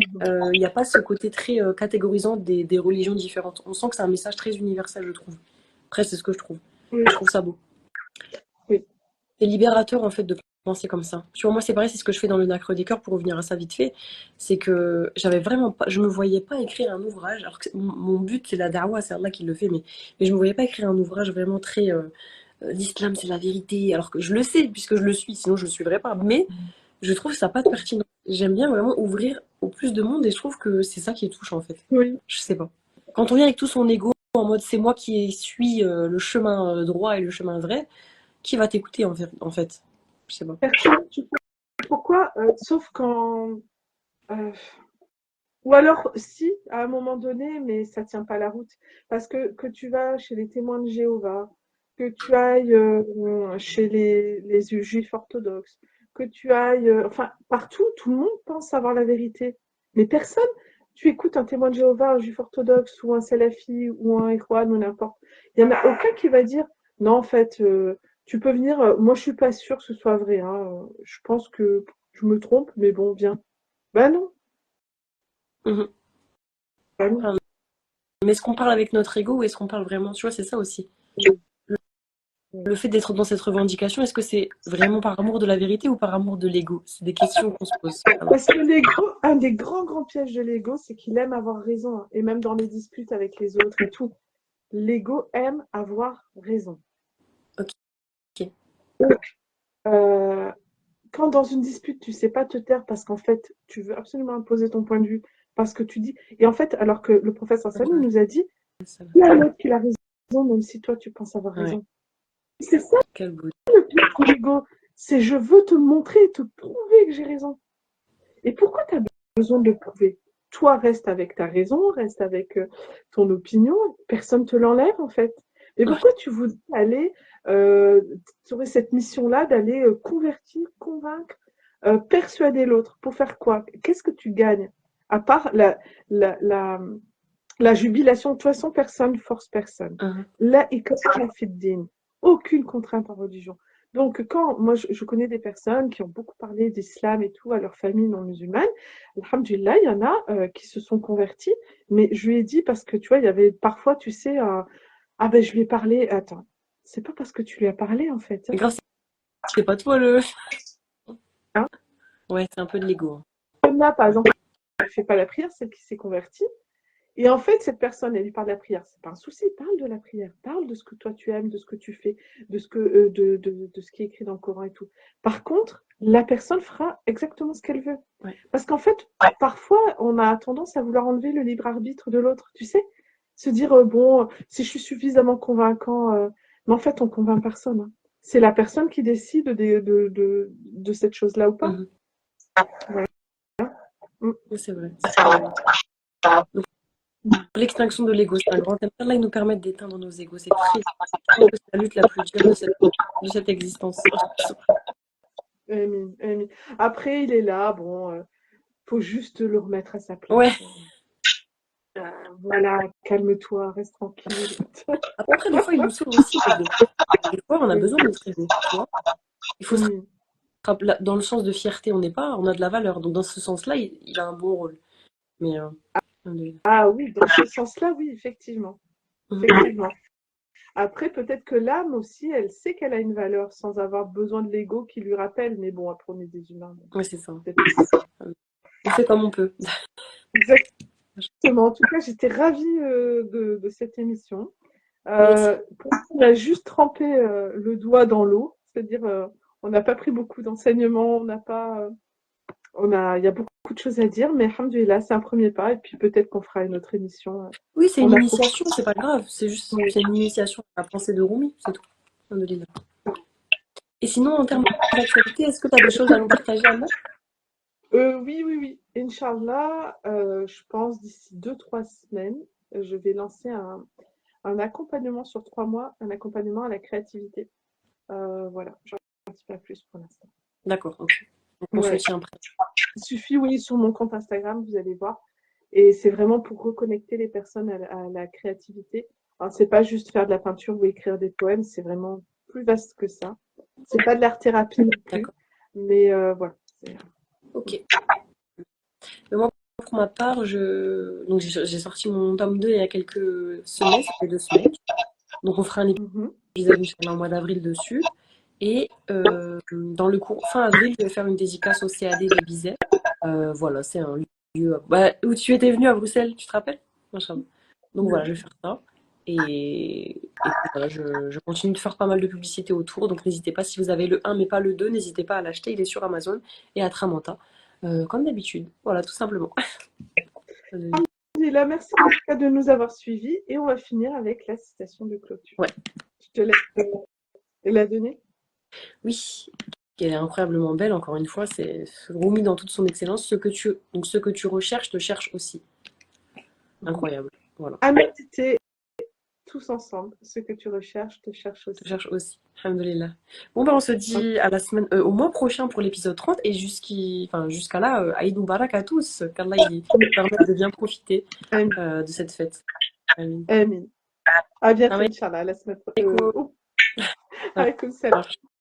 il n'y a pas ce côté très catégorisant des religions différentes. On sent que c'est un message très universel, je trouve. Après, c'est ce que je trouve. Oui, Et je trouve ça beau. oui. C'est libérateur en fait de penser comme ça. Tu vois, moi c'est pareil, c'est ce que je fais dans le Nacre des Cœurs pour revenir à ça vite fait. C'est que j'avais vraiment pas, je me voyais pas écrire un ouvrage. Alors que mon but c'est la dawa, c'est Allah qui le fait, mais je me voyais pas écrire un ouvrage vraiment très l'islam c'est la vérité. Alors que je le sais puisque je le suis, sinon je le suivrais pas. Mais je trouve ça pas de pertinent. J'aime bien vraiment ouvrir au plus de monde et je trouve que c'est ça qui touche en fait. Oui. Je sais pas. Quand on vient avec tout son ego en mode c'est moi qui suis le chemin droit et le chemin vrai, qui va t'écouter en fait? Je sais pas. Personne, tu sais pourquoi, sauf quand, euh, ou alors si, à un moment donné, mais ça tient pas la route. Parce que tu vas chez les témoins de Jéhovah, que tu ailles chez les juifs orthodoxes, que tu ailles, enfin, partout, tout le monde pense savoir la vérité. Mais personne, tu écoutes un témoin de Jéhovah, un juif orthodoxe, ou un salafi, ou un ikhwan, ou n'importe. Il y en a aucun qui va dire, non, en fait, tu peux venir, moi je suis pas sûre que ce soit vrai, hein, je pense que je me trompe, mais bon, viens. Bah non, Mhm. bah non. Enfin, mais est-ce qu'on parle avec notre ego ou est-ce qu'on parle vraiment? Tu vois, c'est ça aussi. Le fait d'être dans cette revendication, est-ce que c'est vraiment par amour de la vérité ou par amour de l'ego? C'est des questions qu'on se pose. Alors, Parce que l'ego, un des grands pièges de l'ego, c'est qu'il aime avoir raison, hein. Et même dans les disputes avec les autres et tout, l'ego aime avoir raison. ok. Donc, euh, quand dans une dispute, tu sais pas te taire parce qu'en fait, tu veux absolument imposer ton point de vue, parce que tu dis, et en fait, alors que le professeur Samy Ouais, nous a dit, ça va. il y a l'autre qui a raison, même si toi, tu penses avoir Ouais, raison. C'est ça quel beau. le pire de l'ego, c'est je veux te montrer et te prouver que j'ai raison. Et pourquoi tu as besoin de le prouver? Toi, reste avec ta raison, reste avec ton opinion, personne ne te l'enlève en fait. Mais Ouais. pourquoi tu voudrais aller, tu aurais cette mission-là d'aller convertir, convaincre, persuader l'autre? Pour faire quoi? Qu'est-ce que tu gagnes? À part la, la, la jubilation, de toute façon, personne ne force personne. Mhm. Là, ikraha fi ddin. Aucune contrainte en religion. Donc, quand moi, je connais des personnes qui ont beaucoup parlé d'islam et tout à leur famille non musulmane, alhamdulillah, il y en a qui se sont convertis, mais je lui ai dit, parce que tu vois, il y avait parfois, tu sais, ah ben, je lui ai parlé, attends, c'est pas parce que tu lui as parlé, en fait, Mais hein. grave, c'est pas toi le. Hein. Ouais, c'est un peu de l'ego, hein. Comme là, par exemple, elle ne fait pas la prière, celle qui s'est convertie. Et en fait, cette personne, elle lui parle de la prière. C'est pas un souci, parle de la prière, parle de ce que toi tu aimes, de ce que tu fais, de ce qui est écrit dans le Coran et tout. Par contre, la personne fera exactement ce qu'elle veut. Ouais. Parce qu'en fait, parfois, on a tendance à vouloir enlever le libre arbitre de l'autre, tu sais. Se dire, bon, si je suis suffisamment convaincant, mais en fait, on convainc personne, hein. C'est la personne qui décide de cette chose-là ou pas. Mhm. Voilà. Mm. Oui, c'est vrai. Donc, l'extinction de l'ego, c'est un grand thème. Là, il nous permet d'éteindre nos égos. C'est très. Je pense que c'est la lutte la plus dure de cette existence. Amin, amin. Après, il est là, bon, faut juste le remettre à sa Ouais. place. Voilà, calme-toi, reste tranquille. Après, des fois, il nous sauve aussi, l'ego. Des fois, on a Oui, besoin de notre ego, tu vois. Il faut se oui. rappeler, dans le sens de fierté, on a de la valeur. Donc, dans ce sens-là, il a un bon rôle. Mais, alhamdoulilah. Ah oui, dans ce sens-là, oui, effectivement. Mhm. Effectivement. Après, peut-être que l'âme aussi, elle sait qu'elle a une valeur sans avoir besoin de l'ego qui lui rappelle. Mais bon, après, on est des humains. Donc, Ouais, c'est ça. peut-être que On fait comme on peut. exactement. En tout cas, j'étais ravie de cette émission. Moi aussi. Pour nous, on a juste trempé le doigt dans l'eau, c'est-à-dire on n'a pas pris beaucoup d'enseignements, on n'a pas, il y a beaucoup de choses à dire, mais alhamdoulilah, c'est un premier pas, et puis peut-être qu'on fera une autre émission Oui, c'est une en approfondir. initiation, c'est pas grave. C'est une initiation à la pensée de Rumi, c'est tout. Alhamdoulilah. Et sinon, en termes d'actualité, est-ce que tu as des choses à nous partager, Anna? Oui, oui, oui. Inch'Allah, je pense d'ici 2, 3 semaines, je vais lancer un accompagnement sur 3 mois, un accompagnement à la créativité. Voilà, j'en dis pas plus pour l'instant. D'accord, ok. Donc, on se Ouais. tient prêt. Il suffit, oui, sur mon compte Instagram, vous allez voir. Et c'est vraiment pour reconnecter les personnes à la créativité. Alors, c'est pas juste faire de la peinture ou écrire des poèmes, c'est vraiment plus vaste que ça. C'est pas de l'art-thérapie non plus, D'accord, mais voilà. ok. Mais moi, pour ma part, donc j'ai sorti mon tome 2 il y a quelques semaines, ça fait 2 semaines. Donc, on fera un Mhm. épisode, Inch'Allah, en mois d'avril dessus. Et dans le cours, fin avril, je vais faire une dédicace au CAD de Bizet. Voilà, c'est un lieu où tu étais venu à Bruxelles, tu te rappelles? Machin. Donc voilà, je vais faire ça. Et puis voilà, je continue de faire pas mal de publicité autour. Donc n'hésitez pas, si vous avez le 1 mais pas le 2, n'hésitez pas à l'acheter. Il est sur Amazon et à Tramanta. Comme d'habitude. Voilà, tout simplement. Et là, merci en tout cas de nous avoir suivis. Et on va finir avec la citation de clôture. Ouais. Je te laisse la donner. Oui, elle est incroyablement belle, encore une fois. C'est Rumi dans toute son excellence. Ce que tu recherches te cherche aussi. Incroyable. Voilà. À méditer tous ensemble. Ce que tu recherches te cherche Te aussi. cherche aussi. Alhamdulillah. Bon, ben, on se dit à la semaine, au mois prochain pour l'épisode 30 et jusqu'à là, Aïd Moubarak à tous. Qu'Allah il permette de bien profiter Amin. de cette fête. Amin. Amin. À bientôt, Salam Inch'Allah. À la semaine prochaine. alaikum. Alaykoum salam.